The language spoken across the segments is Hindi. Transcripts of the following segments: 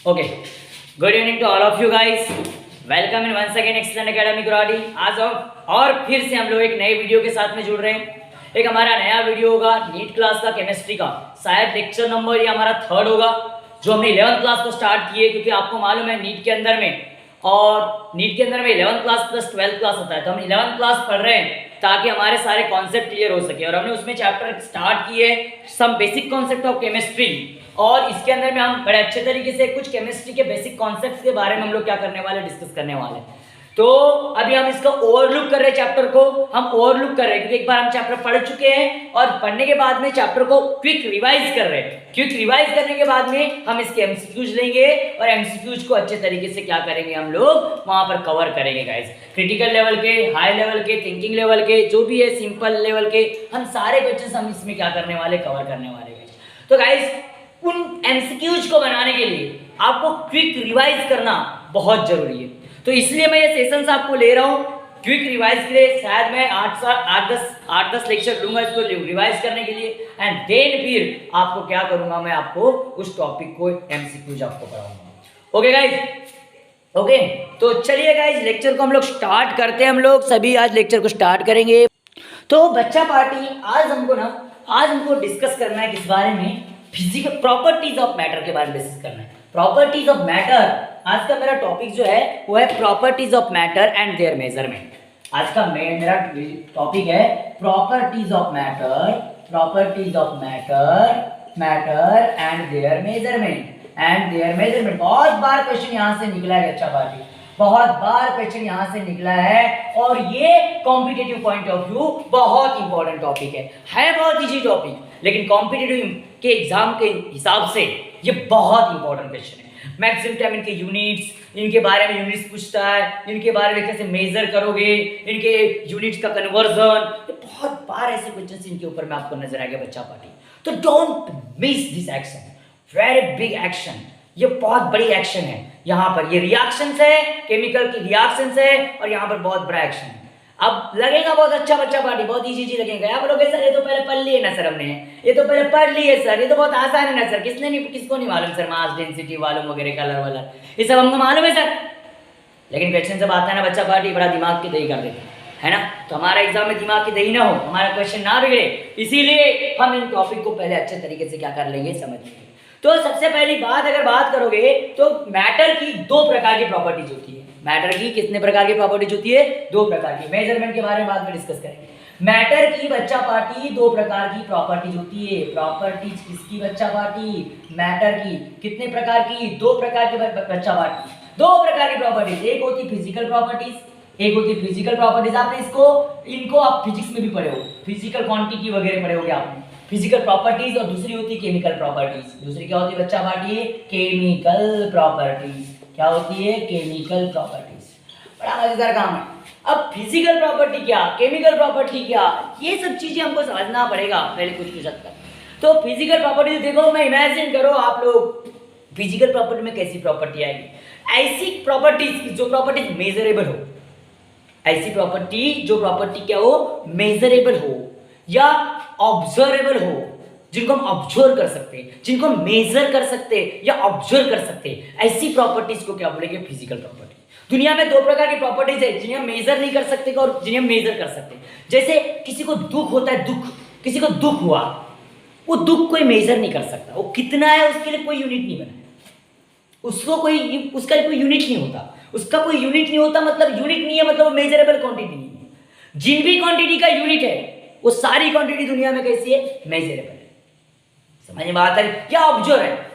Okay, good evening to all of you guys. Welcome in once again Excellent Academy Guwahati. आज हम और फिर से हम लोग एक नए वीडियो के साथ में जुड़ रहे हैं। एक हमारा नया वीडियो होगा नीट क्लास का केमिस्ट्री का, शायद लेक्चर नंबर ये हमारा 3rd होगा, जो हमने 11th क्लास को स्टार्ट किए, क्योंकि आपको मालूम है नीट के अंदर में 11th class plus 12th class होता है। तो हम 11th क्लास पढ़ रहे हैं ताकि हमारे सारे कॉन्सेप्ट क्लियर हो सके, और हमने उसमें चैप्टर स्टार्ट किए some basic concept of chemistry, और इसके अंदर में हम बड़े अच्छे तरीके से कुछ केमिस्ट्री के बेसिक कॉन्सेप्ट्स के बारे में हम लोग क्या करने वाले, डिस्कस करने वाले। तो अभी हम इसका ओवरलुक कर रहे हैं, चैप्टर को हम ओवरलुक कर रहे हैं, क्योंकि एक बार हम चैप्टर पढ़ चुके हैं और पढ़ने के बाद में चैप्टर को क्विक रिवाइज कर रहे हैं। क्विक रिवाइज करने के बाद में हम इसके एमसीक्यूज लेंगे और एमसीक्यूज को अच्छे तरीके से क्या करेंगे, हम लोग वहां पर कवर करेंगे गाइस। क्रिटिकल लेवल के, हाई लेवल के, थिंकिंग लेवल के, जो भी है सिंपल लेवल के, हम सारे क्वेश्चंस हम इसमें क्या करने वाले, कवर करने वाले गाइस। तो गाइस उन एमसीक्यूज को बनाने के लिए आपको क्विक रिवाइज करना बहुत जरूरी है। तो इसलिए मैं ये सेशंस आपको ले रहा हूँ क्विक रिवाइज के लिए। शायद मैं 8-10 लेक्चर लूंगा इसको रिवाइज करने के लिए, एंड देन फिर आपको क्या करूंगा, मैं आपको उस टॉपिक को एमसीक्यूज आपको पढ़ाऊंगा। Okay guys, okay. तो चलिए गाइज लेक्चर को हम लोग स्टार्ट करते हैं। हम लोग सभी आज लेक्चर को स्टार्ट करेंगे। तो बच्चा पार्टी आज हमको डिस्कस करना है किस बारे में, फिजिकल प्रॉपर्टीज ऑफ मैटर के बारे में डिस्कस करना है। प्रॉपर्टीज ऑफ मैटर आज का मेरा टॉपिक जो है वो है properties of matter and there measurement. आज का मेरा टॉपिक है properties of matter, matter and there measurement. बहुत बार क्वेश्चन यहां से निकला है बच्चा पार्टी, बहुत बार क्वेश्चन यहां से निकला है, और ये कॉम्पिटिटिव पॉइंट ऑफ व्यू बहुत इंपॉर्टेंट टॉपिक है बहुत इजी टॉपिक, लेकिन कॉम्पिटिटिव के एग्जाम के हिसाब से ये बहुत इंपॉर्टेंट क्वेश्चन है। मैक्सिमम टाइम इनके यूनिट्स, इनके बारे में यूनिट्स पूछता है, इनके बारे में कैसे मेजर करोगे, इनके यूनिट्स का कन्वर्जन, बहुत बार ऐसे क्वेश्चन इनके ऊपर में आपको नजर आएगा बच्चा पार्टी। तो don't miss this action, very big action, ये बहुत बड़ी एक्शन है। यहाँ पर ये रिएक्शंस है, केमिकल की रिएक्शंस है, और यहाँ पर बहुत बड़ा एक्शन है। अब लगेगा बहुत अच्छा बच्चा पार्टी, बहुत इजी लगेगा। आप बोलोगे सर ये तो पहले पढ़ लिए ना सर, हमने ये तो पहले पढ़ लिए सर, ये तो बहुत आसान है ना सर, किसको नहीं मालूम सर, मास डेंसिटी मालूम वगैरह, कलर वलर ये सब हमको मालूम है सर। लेकिन क्वेश्चन जब आता है ना बच्चा पार्टी, बड़ा दिमाग की दही कर देते है ना। तो हमारा एग्जाम में दिमाग की दही ना हो, हमारा क्वेश्चन ना बिगड़े, इसीलिए हम इन टॉपिक को पहले अच्छे तरीके से क्या कर लेंगे, समझ लेंगे। तो सबसे पहली बात अगर बात करोगे तो मैटर की 2 प्रकार की प्रॉपर्टीज होती है। मैटर की कितने प्रकार की प्रॉपर्टीज होती है, 2 प्रकार की। मेजरमेंट के बारे में बाद में डिस्कस करेंगे। मैटर की बच्चा पार्टी 2 प्रकार की प्रॉपर्टीज होती है। प्रॉपर्टीज किसकी बच्चा पार्टी, मैटर की कितने प्रकार की, 2 प्रकार की बच्चा पार्टी, 2 प्रकार की प्रॉपर्टीज। एक होती फिजिकल प्रॉपर्टीज, एक होती फिजिकल प्रॉपर्टीज। आपने इनको आप फिजिक्स में भी पढ़े हो, फिजिकल क्वांटिटी वगैरह पढ़े होगे आपने, फिजिकल प्रॉपर्टीज। और दूसरी होती है केमिकल प्रॉपर्टीज। दूसरी क्या होती है बच्चा पार्टी, केमिकल प्रॉपर्टीज। क्या होती है, केमिकल प्रॉपर्टीज। बड़ा मजेदार काम है। अब फिजिकल प्रॉपर्टी क्या, केमिकल प्रॉपर्टी क्या, ये सब चीजें हमको समझना पड़ेगा पहले कुछ हद तक। तो फिजिकल प्रॉपर्टीज देखो, मैं इमेजिन करो आप लोग फिजिकल प्रॉपर्टी में कैसी प्रॉपर्टी आएगी, ऐसी प्रॉपर्टीज जो प्रॉपर्टीज मेजरेबल हो, ऐसी प्रॉपर्टी जो प्रॉपर्टी क्या हो, मेजरेबल हो या ऑब्जर्वेबल हो, जिनको हम ऑब्जर्व कर सकते हैं, जिनको मेजर कर सकते हैं या ऑब्जर्व कर सकते हैं, ऐसी प्रॉपर्टीज को क्या बोलेंगे, फिजिकल प्रॉपर्टी। दुनिया में 2 प्रकार की प्रॉपर्टीज है, जिन्हें हम मेजर नहीं कर सकते और जिन्हें हम मेजर कर सकते हैं। जैसे किसी को दुख होता है, किसी को दुख हुआ, वो दुख कोई मेजर नहीं कर सकता, वो कितना है उसके लिए कोई यूनिट नहीं बना, उसका कोई यूनिट नहीं होता, उसका कोई यूनिट नहीं होता, मतलब यूनिट नहीं है, मतलब मेजरेबल क्वांटिटी नहीं है। जिन भी क्वांटिटी का यूनिट है वो सारी क्वांटिटी दुनिया में कैसी है, मेजरेबल है। समझ में आता है, या ऑब्जर्व है,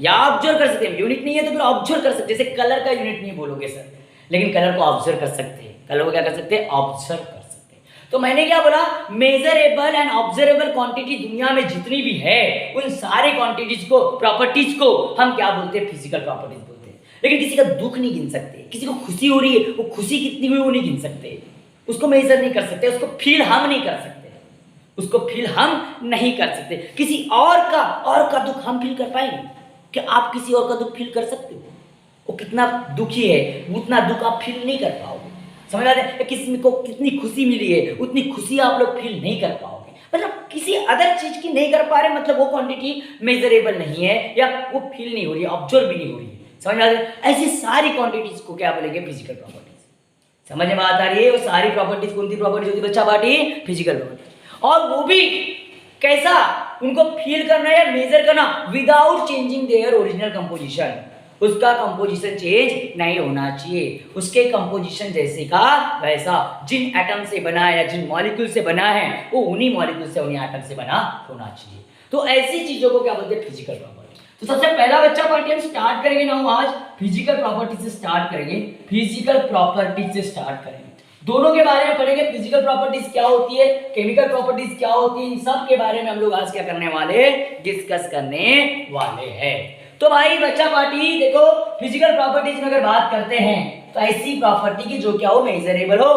या ऑब्जर्व कर सकते हैं। यूनिट नहीं है तो फिर ऑब्जर्व कर सकते हैं। जैसे कलर का यूनिट नहीं बोलोगे सर, लेकिन कलर को ऑब्जर्व कर सकते हैं। कलर को क्या कर सकते हैं, ऑब्जर्व कर सकते हैं। तो मैंने क्या बोला, मेजरेबल एंड ऑब्जर्वेबल क्वांटिटी दुनिया में जितनी भी है, उन सारे क्वांटिटीज को, प्रॉपर्टीज को हम क्या बोलते हैं, फिजिकल प्रॉपर्टीज बोलते हैं। लेकिन किसी का दुख नहीं गिन सकते, किसी को खुशी हो रही है, वो खुशी कितनी हुई वो नहीं गिन सकते, उसको मेजर नहीं कर सकते, उसको फील हम नहीं कर सकते, किसी और का दुख हम फील कर पाएंगे कि आप किसी और का दुख फील कर सकते हो, वो कितना दुखी है उतना दुख आप फील नहीं कर पाओगे। समझ आते हैं, किसी को कितनी खुशी मिली है उतनी खुशी आप लोग फील नहीं कर पाओगे। मतलब किसी अदर चीज की नहीं कर पा रहे, मतलब वो क्वांटिटी मेजरेबल नहीं है या वो फील नहीं हो रही है, ऑब्जर्व भी नहीं हो रही है। समझ में आ रही है? ऐसी सारी क्वांटिटीज को क्या बोलेंगे? Physical properties. समझ में आता रही है? वो सारी प्रॉपर्टीज कौन सी प्रॉपर्टीज होती है बच्चा पार्टी? Physical properties. और वो भी कैसा? उनको फील करना या मेजर करना without changing their original composition. उसका कंपोजिशन चेंज नहीं होना चाहिए, उसके कंपोजिशन जैसे का वैसा। जिन एटम से बना है या जिन मॉलिक्यूल से बना है वो उन्हीं मॉलिक्यूल से उन्हीं एटम से बना होना चाहिए। तो ऐसी चीजों को क्या बोलते हैं? Physical property. तो सबसे पहला बच्चा पार्टी हम स्टार्ट करेंगे ना, आज फिजिकल प्रॉपर्टी से स्टार्ट करेंगे। फिजिकल प्रॉपर्टी से स्टार्ट करेंगे, दोनों के बारे में पढ़ेंगे। फिजिकल प्रॉपर्टीज क्या होती है, केमिकल प्रॉपर्टीज क्या होती है, इन सब के बारे में हम लोग आज क्या करने वाले? डिस्कस करने वाले हैं। तो भाई बच्चा पार्टी देखो, फिजिकल प्रॉपर्टीज में अगर बात करते हैं तो ऐसी प्रॉपर्टी की जो क्या हो? मेजरेबल हो।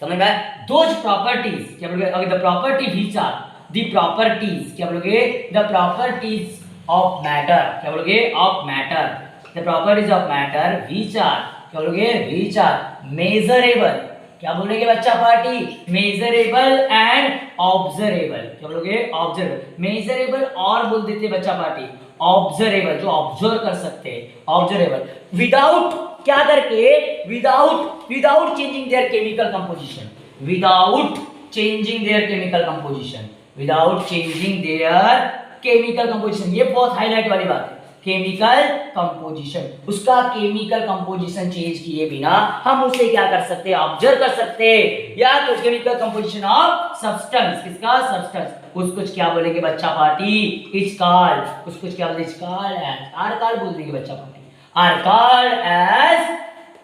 समझ में आया? दोज प्रॉपर्टीज क्या बोलोगे? अगर the property which are the properties क्या बोलोगे? द प्रॉपर्टीज ऑफ मैटर क्या बोलोगे? Of matter. The properties of matter which are क्या बोलोगे? Which are measurable. क्या बोलेंगे बच्चा पार्टी? Measurable and observable. क्या बोलोगे? ऑब्जर्वेबल। मेजरेबल और बोल देते बच्चा पार्टी ऑब्जर्वेबल, जो ऑब्जर्व कर सकते हैं। ऑब्जर्वेबल विदाउट क्या करके? Without changing their chemical composition. Without changing their chemical composition. Without changing their chemical composition. ये बहुत हाईलाइट वाली बात है। केमिकल कंपोजिशन, उसका केमिकल कंपोजिशन चेंज किए बिना हम उसे क्या कर सकते हैं? ऑब्जर्व कर सकते हैं। या तो केमिकल कंपोजिशन ऑफ सब्सटेंस, किसका? सब्सटेंस। कुछ क्या बोलेंगे बच्चा पार्टी? It's called. कुछ क्या बोलेंगे? It's called as, or called बोल देंगे बच्चा पार्टी। आर कॉल्ड एज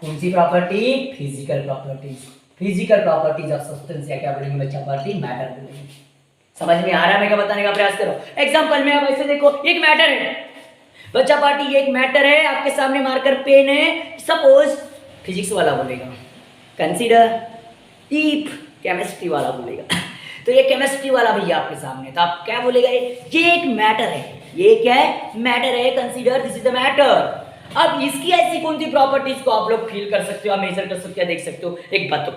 कौन सी property? Physical properties. Physical properties of substance या क्या बोलेंगे बच्चा पार्टी? मैटर बोलेंगे। समझ में आ रहा है मैं क्या बताने का प्रयास करो? एग्जांपल में आप ऐसे देखो, एक मैटर है बच्चा पार्टी, ये एक मैटर है, आपके सामने मार्कर पेन है। सपोज फिजिक्स वाला बोलेगा कंसीडर इफ, केमिस्ट्री वाला बोलेगा तो ये केमिस्ट्री वाला भैया आपके सामने, तो आप क्या बोलेगा? ये एक मैटर है। ये क्या है? मैटर है। Consider this is the matter. अब इसकी ऐसी कौन सी प्रॉपर्टीज को आप लोग फील कर सकते हो, मेजर कर सकते हो, देख सकते हो? एक बात तो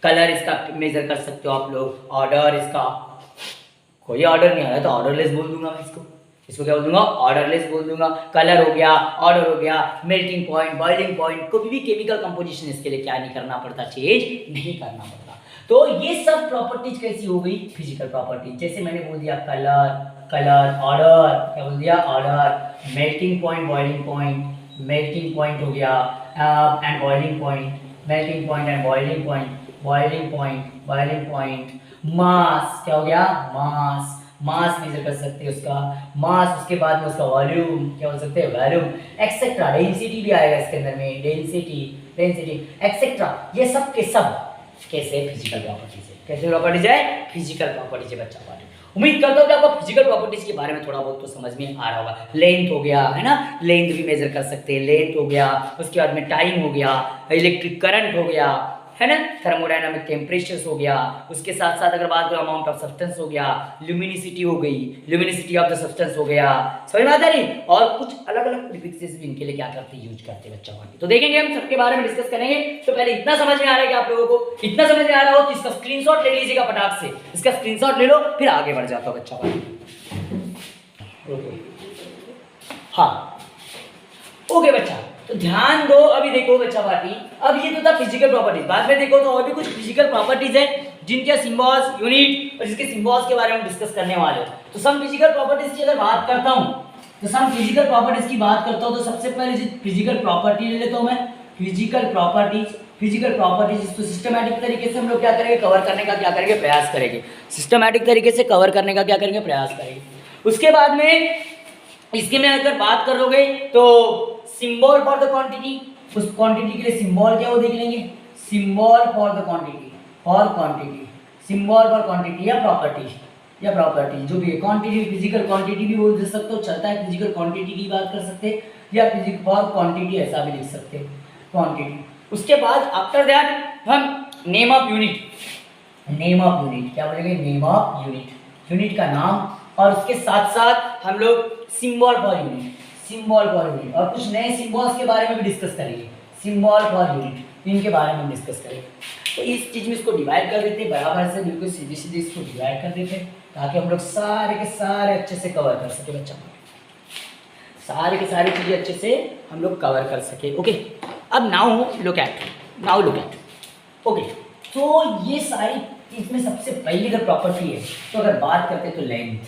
कलर इसका मेजर कर सकते हो आप लोग। ऑर्डर इसका, कोई ऑर्डर नहीं आ रहा तो ऑर्डरलेस बोल दूंगा मैं इसको क्या बोल दूंगा? ऑर्डरलेस बोल दूंगा। कलर हो गया, ऑर्डर हो गया, मेल्टिंग पॉइंट, बॉइलिंग पॉइंट, कोई भी केमिकल कंपोजिशन इसके लिए क्या नहीं करना पड़ता? चेंज नहीं करना पड़ता। तो ये सब प्रॉपर्टीज कैसी हो गई? Physical properties. जैसे मैंने बोल दिया कलर, ऑर्डर, क्या बोल दिया? Odour, melting point, boiling point, melting point हो गया and boiling point, melting point and boiling point, boiling point, mass, क्या हो गया? मास मेजर कर सकते हैं उसका मास। उसके बाद में उसका वॉल्यूम, क्या बोल सकते हैं? Volume, etcetera. डेंसिटी भी आएगा इसके अंदर में, डेंसिटी एक्सेट्रा। ये सब के सब कैसे? फिजिकल प्रॉपर्टीज है। कैसे प्रॉपर्टीज है? फिजिकल प्रॉपर्टीज है बच्चा पार्टी। उम्मीद करता हूँ कि आपको फिजिकल प्रॉपर्टीज के बारे में थोड़ा बहुत तो समझ में आ रहा होगा। लेंथ हो गया है ना, लेंथ भी मेजर कर सकते हैं, लेंथ हो गया। उसके बाद में टाइम हो गया, इलेक्ट्रिक करंट हो गया, है ना, थर्मोडायनामिक टेम्परेचर्स हो गया। उसके साथ साथ अगर बात करें अमाउंट ऑफ सब्सटेंस हो गया, ल्यूमिनिसिटी हो गई, ल्यूमिनिसिटी ऑफ द सब्सटेंस हो गया। समझ में आता नहीं? और कुछ अलग अलग प्रीफिक्सेस भी इनके लिए क्या करते हैं? यूज करते हैं बच्चा पार्टी। तो देखेंगे हम सबके बारे में डिस्कस करेंगे। तो पहले इतना समझ में आ रहा है कि आप लोगों को इतना समझ में आ रहा हो तो इसका स्क्रीनशॉट ले लीजिएगा फटाक से। इसका स्क्रीनशॉट ले लो, फिर आगे बढ़ जाता हूं बच्चा पार्टी। हाँ ओके बच्चा, तो ध्यान दो। अभी देखो बच्चा पार्टी, अब ये तो था फिजिकल प्रॉपर्टीज। बाद में देखो तो और भी कुछ फिजिकल प्रॉपर्टीज है जिनके सिंबल्स, यूनिट और जिसके सिंबल्स के बारे में डिस्कस करने वाले हैं। तो सम फिजिकल प्रॉपर्टीज की अगर बात करता हूं तो सम फिजिकल प्रॉपर्टीज की बात करता हूं तो सबसे पहले जो फिजिकल प्रॉपर्टी ले लेता हूं मैं, फिजिकल प्रॉपर्टीज इसको सिस्टमैटिक तरीके से हम लोग क्या करेंगे? कवर करने का क्या करेंगे? प्रयास करेंगे। सिस्टमैटिक तरीके से कवर करने का क्या करेंगे? प्रयास करेंगे। उसके बाद में इसके में अगर बात करोगे तो सिंबल फॉर द क्वांटिटी, उस क्वांटिटी के लिए सिंबल क्या वो देख लेंगे। Symbol for the quantity, symbol for quantity या प्रॉपर्टी जो भी है। क्वांटिटी, फिजिकल क्वांटिटी भी बोल सकते हो, चलता है। फिजिकल क्वांटिटी की बात कर सकते हैं या फिजिकल फॉर क्वांटिटी ऐसा भी लिख सकते हैं, क्वांटिटी। उसके बाद आफ्टर दैट हम नेम ऑफ यूनिट, क्या बोलेंगे? नेम ऑफ यूनिट का नाम। और उसके साथ साथ हम लोग सिंबल फॉर यूनिट और कुछ नए सिंबल्स के बारे में भी डिस्कस करेंगे। सिंबल फॉर यूनिट, इनके बारे में डिस्कस करेंगे। तो इस चीज़ में इसको डिवाइड कर देते हैं, बराबर से बिल्कुल सीधे सीधे इसको डिवाइड कर देते हैं, ताकि हम लोग सारे के सारे अच्छे से कवर कर सके बच्चा, सारे के सारी चीज़ें अच्छे से हम लोग कवर कर सके। ओके, अब नाउ लुक एट ओके। तो ये सारी इसमें सबसे पहली अगर प्रॉपर्टी है तो अगर बात करते हैं तो लेंथ,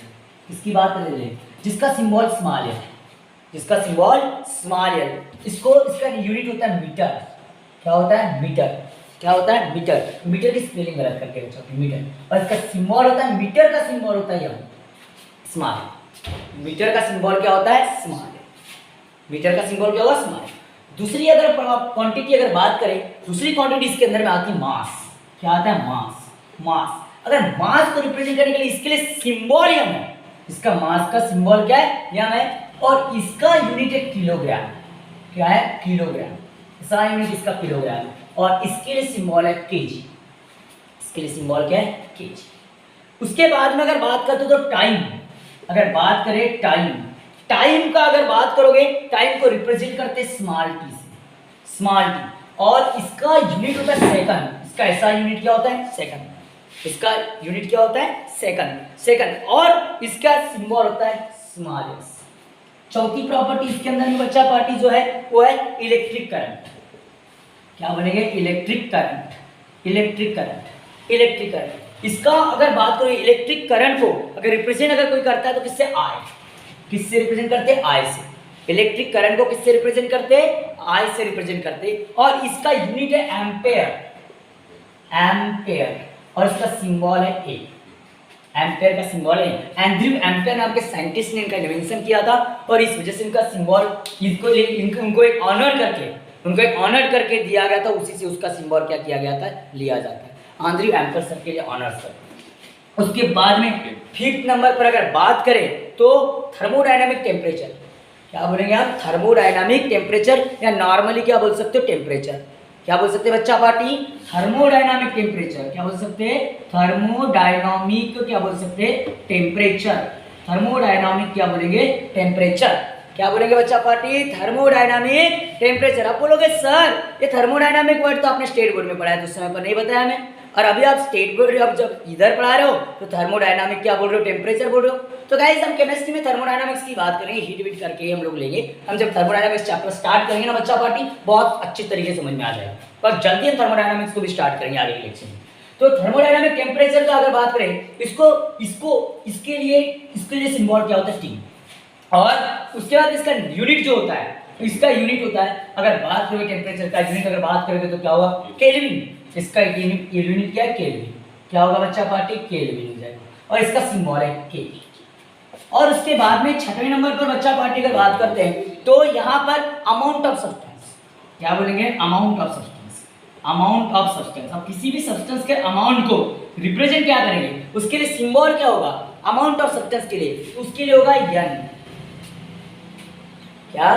इसकी बात करें लेंथ, जिसका सिंबल स्मॉल है, जिसका सिंबल स्मॉल है, इसको इसका यूनिट होता है मीटर। क्या होता है? मीटर। क्या होता है? मीटर। मीटर की स्पेलिंग गलत करके बच्चों, मीटर। और इसका सिंबल होता है, मीटर का सिंबल होता है स्मॉल। मीटर का सिंबल क्या होता है? स्मॉल। मीटर का सिंबल क्या होगा? स्मॉल। दूसरी अगर क्वांटिटी अगर बात करें, दूसरी क्वांटिटी इसके अंदर में आती है मास। क्या आता है? मास। मास। अगर मास को रिप्रेजेंट करने के लिए इसके लिए सिंबल यम है, इसका मास का सिंबल क्या है? यम है, और इसका यूनिट है किलोग्राम। क्या है? किलोग्राम। इसका यूनिट इसका किलोग्राम है, और इसके लिए सिंबल है केजी। इसके लिए सिंबल क्या है? केजी। उसके बाद में अगर बात करते तो टाइम, अगर बात करें टाइम का अगर बात करोगे, टाइम को रिप्रेजेंट करते स्मॉल टी से, स्मॉल टी, और इसका यूनिट होता है सेकंड। इसका ऐसा यूनिट क्या होता है? सेकंड। इसका यूनिट क्या होता है? सेकंड। और इसका सिंबल होता है स्मॉल एस। चौथी प्रॉपर्टी इसके अंदर में बच्चा पार्टी जो है वो है इलेक्ट्रिक करंट। क्या बोलेंगे? Electric current. इसका अगर बात करो, इलेक्ट्रिक करंट को अगर रिप्रेजेंट अगर कोई करता है तो किससे? आई। किससे रिप्रेजेंट करते हैं? आई से। इलेक्ट्रिक करंट को किससे रिप्रेजेंट करते हैं? आई से रिप्रेजेंट करते हैं, और इसका यूनिट है एम्पेयर। और इसका सिंबल है ए। एम्पेयर का सिंबल है। एंड्रयू एम्पेयर नाम के साइंटिस्ट ने इनका इन्वेंशन किया था, और इस वजह से इनका सिंबल उनको एक ऑनर करके दिया गया था। उसी से उसका सिंबल क्या किया गया था? लिया जाता है। एंड्रयू एम्पेयर सर के लिए ऑनर सर। उसके बाद में 5th नंबर पर अगर बात करें तो थर्मोडायनामिक टेम्परेचर। क्या बोलेंगे आप? थर्मोडायनामिक टेम्परेचर, या नॉर्मली क्या बोल सकते हो? टेम्परेचर। क्या बोल सकते हैं बच्चा पार्टी? Thermodynamic temperature. क्या बोल सकते हैं? थर्मोडायनामिक क्या बोल सकते हैं? टेम्परेचर। थर्मोडायनामिक क्या बोलेंगे? टेम्परेचर। क्या बोलेंगे बच्चा पार्टी? Thermodynamic temperature. आप बोलोगे सर ये थर्मोडायनामिक वर्ड तो आपने स्टेट बोर्ड में पढ़ा है, तो उस समय पर नहीं बताया हमें, और अभी आप स्टेट बोर्ड अब जब इधर पढ़ा रहे हो तो थर्मोडायनामिक क्या बोल रहे हो? टेम्परेचर बोल रहे हो। तो गाइस हम केमिस्ट्री में थर्मोडायनामिक्स की बात करेंगे, हीट बीट करके हम लोग लेंगे। हम जब थर्मोडायनामिक्स चैप्टर स्टार्ट करेंगे ना बच्चा पार्टी, बहुत अच्छी तरीके से समझ में आ जाएगा, पर जल्दी हम थर्मोडायनामिक्स को भी स्टार्ट करेंगे आगे के लेक्चर में। तो थर्मोडायनामिक टेम्परेचर का अगर बात करें, इसके लिए सिंबल क्या होता है? टी। और उसके बाद इसका यूनिट जो होता है, इसका यूनिट होता है, अगर बात करें टेम्परेचर का यूनिट अगर बात करेंगे तो क्या होगा? केल्विन। इसका यूनिट क्या है? केल्विन। क्या होगा बच्चा पार्टी? केल्विन हो जाएगा, और इसका सिंबल है के। और उसके बाद में 6वें नंबर पर बच्चा पार्टी अगर बात करते हैं तो यहाँ पर अमाउंट ऑफ सब्सटेंस। क्या बोलेंगे? Amount of substance. Amount of substance. अब किसी भी सब्सटेंस के अमाउंट को रिप्रेजेंट क्या करेंगे? उसके लिए सिंबल क्या होगा? अमाउंट ऑफ सब्सटेंस के लिए उसके लिए होगा एन। क्या?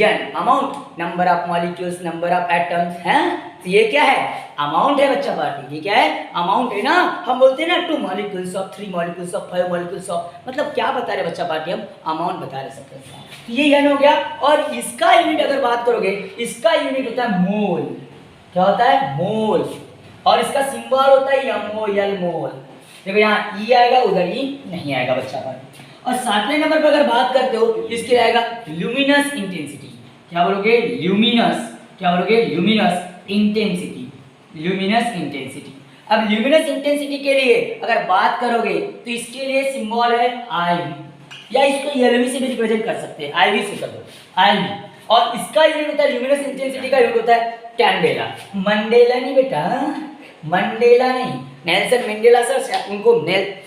N. Amount, number of molecules, number of atoms हैं, तो ये क्या है? अमाउंट है बच्चा पार्टी। ये क्या है? अमाउंट है ना। हम बोलते हैं ना 2 molecules of, 3 molecules of, 5 molecules of, मतलब क्या बता रहे बच्चा पार्टी? हम अमाउंट बता रहे सकते हैं। तो ये एन हो गया, और इसका यूनिट अगर बात करोगे, इसका यूनिट होता है मोल। क्या होता है? मोल। और इसका सिंबल होता है MOL, मोल। देखो यहाँ ई आएगा, उधर ई नहीं आएगा बच्चा पार्टी। और 7वें नंबर पर अगर बात करते हो, इसके लिए आएगा ल्यूमिनस इंटेंसिटी। क्या बोलोगे? ल्यूमिनस। क्या बोलोगे? Luminous intensity. Luminous intensity. अब ल्यूमिनस इंटेंसिटी के लिए अगर बात करोगे तो इसके लिए सिंबल है आई, या इसको एलवी से भी रिप्रेजेंट कर सकते हैं, आईवी से कर दो, आईवी। और इसका यूनिट होता है, ल्यूमिनस इंटेंसिटी का यूनिट होता है कैंडेला। मंडेला नहीं बेटा, मंडेला नहीं, नेल्सन मंडेला सर, उनको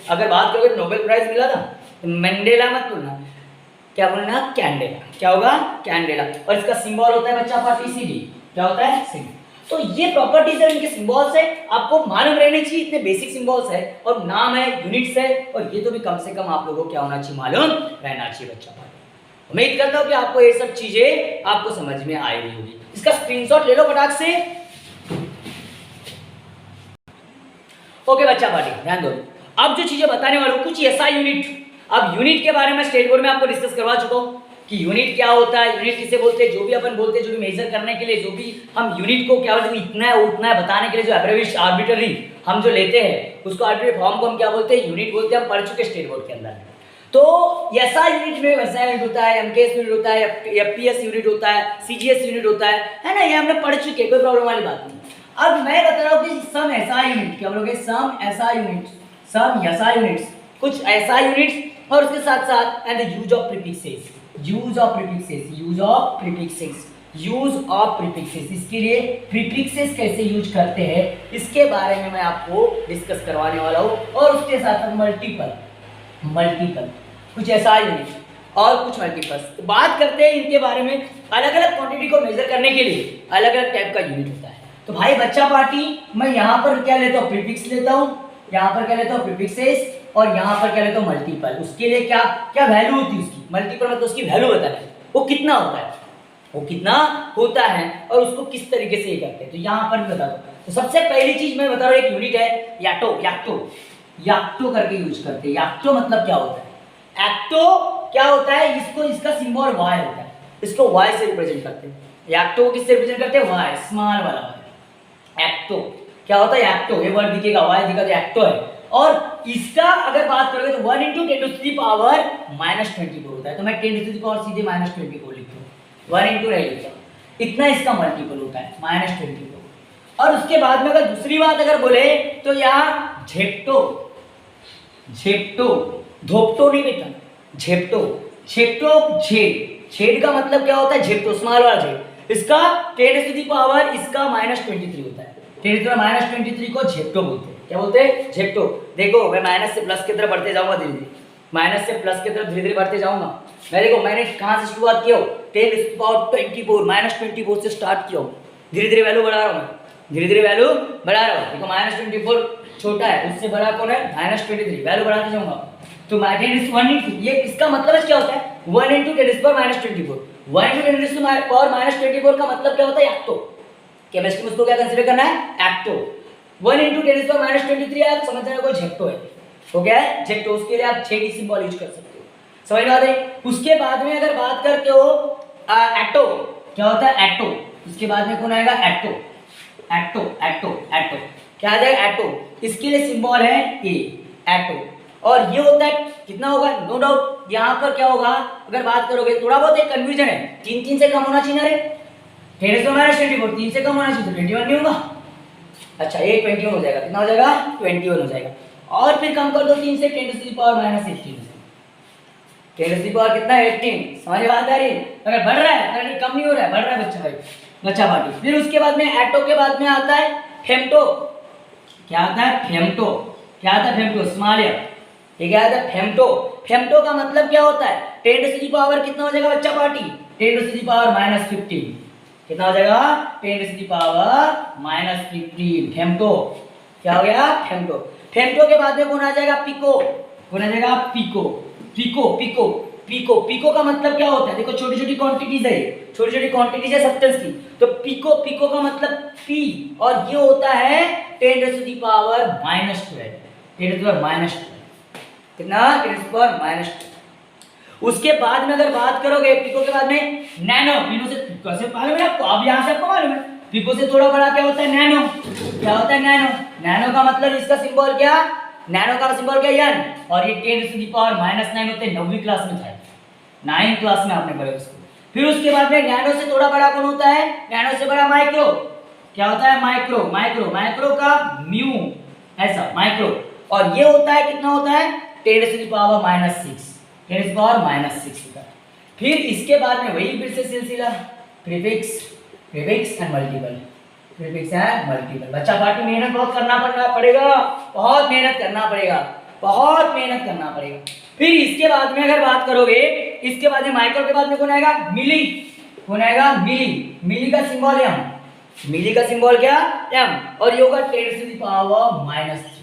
अगर बात करोगे नोबेल प्राइज मिला था, मंडेला मत बोलना, क्या बोलना? कैंडेला। क्या होगा? कैंडेला। और इसका सिंबल होता है बच्चा पार्टी CD। क्या होता है? CD। तो ये प्रॉपर्टीज है, इनके सिंबल्स है, आपको मालूम रहने चाहिए, इतने बेसिक सिंबल्स है, और नाम है, यूनिट्स है, और ये तो भी कम से कम आप लोगों को क्या होना चाहिए? मालूम रहना चाहिए बच्चा पार्टी। उम्मीद करता हूँ कि आपको ये सब चीजें आपको समझ में आई होगी। इसका स्क्रीनशॉट ले लो फटाक से। ओके बच्चा पार्टी, ध्यान दो। अब जो चीजें बताने वाला हूँ कुछ ऐसा यूनिट, अब यूनिट के बारे में स्टेट बोर्ड में आपको डिस्कस करवा चुका हूँ। कि यूनिट क्या होता है, यूनिट किसे बोलते हैं, जो भी अपन बोलते हैं, जो भी मेजर करने के लिए, जो भी हम यूनिट को क्या बोलते हैं, इतना है उतना है बताने के लिए जो एब्रेविएशन आर्बिट्ररी हम जो लेते हैं उसको आर्बिट्ररी फॉर्म को हम क्या बोलते हैं, यूनिट बोलते हैं। हम पढ़ चुके स्टेट बोर्ड के अंदर। तो ऐसा यूनिट में वैसा यूनिट होता है, एमकेएस यूनिट होता है, एफपीएस यूनिट होता है, सीजीएस यूनिट होता है ना, ये हमने पढ़ चुके, कोई प्रॉब्लम वाली बात नहीं। अब मैं बता रहा हूँ कि सम ऐसा यूनिट, क्या बोलोगे, सम ऐसा यूनिट, सम ऐसा यूनिट्स, कुछ ऐसा यूनिट्स, और उसके साथ साथ and the use of prefixes, use of prefixes, use of prefixes, use of prefixes, इसके लिए प्रीफिक्सेस कैसे यूज करते हैं इसके बारे में मैं आपको डिस्कस करवाने वाला हूँ। और उसके साथ साथ मल्टीपल, मल्टीपल कुछ ऐसा यूनिट और कुछ मल्टीपल्स, तो बात करते हैं इनके बारे में। अलग अलग क्वांटिटी को मेजर करने के लिए अलग अलग टाइप का यूनिट होता है। तो भाई बच्चा पार्टी, मैं यहाँ पर क्या लेता हूँ, प्रीफिक्स लेता हूँ, यहाँ पर क्या लेता हूँ, प्रीफिक्सेस, और यहाँ पर क्या लेता हूँ, मल्टीपल। उसके लिए क्या क्या वैल्यू होती है उसकी, मल्टीपल मतलब उसकी वैल्यू बताना है, वो कितना होता है, वो कितना होता है और उसको किस तरीके से ये करते हैं। तो यहाँ पर भी बता दो। तो सबसे पहली चीज मैं बता रहा हूँ, एक यूनिट है याक्टो, याक्टो, याक्टो करके यूज करते हैं। याक्टो मतलब क्या होता है, एक्टो क्या होता है, इसको इसका सिंबल वाई होता है, इसको वाई से रिप्रेजेंट करते हैं। एक्टो को किससे रिप्रेजेंट करते हैं, वाई, स्मॉल वाला वाई। एक्टो क्या होता है, एक्टो, ये वर्ड दिखेगा, वाई दिखेगा तो एक्टो है। और इसका अगर बात करोगे तो 1 × 10⁻⁻24 होता है। तो मैं 10⁻⁻ सीधे -24 लिखता हूँ, 1 × नहीं लिखता, इतना इसका मल्टीपल होता है -24। और उसके बाद में अगर दूसरी बात अगर बोले तो यहाँ झेप्टो, झेप्टो, धोप्टो नहीं बेटा, झेप्टो, झेप्टो, झेड, झेड का मतलब क्या होता है, झेप्टो, स्मॉल वाला झेड, इसका 10⁻, इसका -23 होता है। 10⁻23 को झेप्टो बोलते हैं। क्या बोलते हैं, झेप्टो। देखो मैं माइनस से प्लस की तरफ बढ़ते जाऊंगा, धीरे धीरे माइनस से प्लस की तरफ धीरे धीरे बढ़ते जाऊंगा। मैं देखो मैंने कहाँ से शुरुआत किया, 10⁻24 -24 से स्टार्ट किया, धीरे धीरे वैल्यू बढ़ा रहा हूँ, मैं धीरे धीरे वैल्यू बढ़ा रहा हूँ। देखो -24 छोटा है, उससे बड़ा कौन है, -23, वैल्यू बढ़ाते जाऊंगा। तो 1 ये इसका मतलब क्या होता है, 1 × 10⁻24, 1 × 10⁻24 का मतलब क्या होता है, एक्टो। केमिस्ट्री में उसको क्या कंसीडर करना है, एक्टो। 1 × 10⁻23 आप समझ रहे हो, कोई झेप्टो है, हो गया है झेप्टो। उसके लिए आप झेड सिंबल यूज कर सकते हो, समझ में आता है। उसके बाद में अगर बात करते हो एक्टो, क्या होता है, एक्टो। इसके बाद में कौन आएगा, एक्टो, एक्टो, एक्टो, एक्टो, क्या आ जाएगा, एक्टो। इसके लिए सिंबल है ए, एक्टो। और ये होता है कितना होगा, नो डाउट यहाँ पर क्या होगा, अगर बात करोगे थोड़ा बहुत एक कंफ्यूजन है, 3 से कम होना चाहिए, अरे 10⁻24 3 से कम होना चाहिए तो 21 नहीं होगा। अच्छा ये 21 हो जाएगा, कितना हो जाएगा, 21 हो जाएगा। और फिर कम कर दो 3 से, 10⁻−18, 10⁻, कितना है, 18। समझ में बात आ रही है, अगर बढ़ रहा है अगर कम नहीं हो रहा है, बढ़ रहा है बच्चा भाई, बच्चा पार्टी। फिर उसके बाद में एक्टो के बाद में आता है फेम्टो। क्या आता है, फेम्टो, क्या आता है, फेम्टो, स्मॉल एफ, ठीक है, आता है फेम्टो। फेम्टो का मतलब क्या होता है, 10⁻, कितना हो जाएगा बच्चा पार्टी, 10⁻−15, कितना हो जाएगा, 10⁻−15, फेम्टो। क्या हो गया, फेम्टो। फेम्टो के बाद में कौन आ जाएगा, पिको, कौन आ जाएगा, pico, pico, pico, pico. Pico का मतलब क्या होता है, देखो छोटी छोटी क्वांटिटीज है, छोटी छोटी क्वांटिटीज है सब्सटेंस की, तो पिको, पिको का मतलब पी, और ये होता है 10⁻⁻12, 10⁻⁻12, कितना, 10⁻⁻12। उसके बाद में अगर बात करोगे पिको के बाद में नैनो, नैनो से कैसे मालूम है आपको, अब यहाँ से आपको मालूम है, पिको से थोड़ा बड़ा क्या होता है, नैनो। क्या होता है, नैनो। नैनो का मतलब इसका सिंबल क्या, नैनो का सिंबल क्या, n, और ये 10⁻⁻9 होते हैं, 9वीं क्लास में था, 9th क्लास में आपने पढ़ा उसको। फिर उसके बाद में नैनो से थोड़ा बड़ा कौन होता है, नैनो से बड़ा माइक्रो। क्या होता है, माइक्रो, माइक्रो, माइक्रो का म्यू, ऐसा माइक्रो। और ये होता है कितना होता है, 10⁻⁻6, 10⁻⁻6 होता है। फिर इसके बाद में वही फिर से सिलसिला, prefix, prefix and multiple, prefix and multiple. बच्चा पार्टी मेहनत बहुत करना पड़ेगा, बहुत मेहनत करना पड़ेगा, बहुत मेहनत करना पड़ेगा। फिर इसके बाद में अगर बात करोगे, इसके बाद में माइक्रो के बाद में कौन आएगा, मिली, कौन आएगा, मिली। मिली का सिंबल एम, मिली का सिंबल क्या, एम, और ये होगा 10⁻⁻3,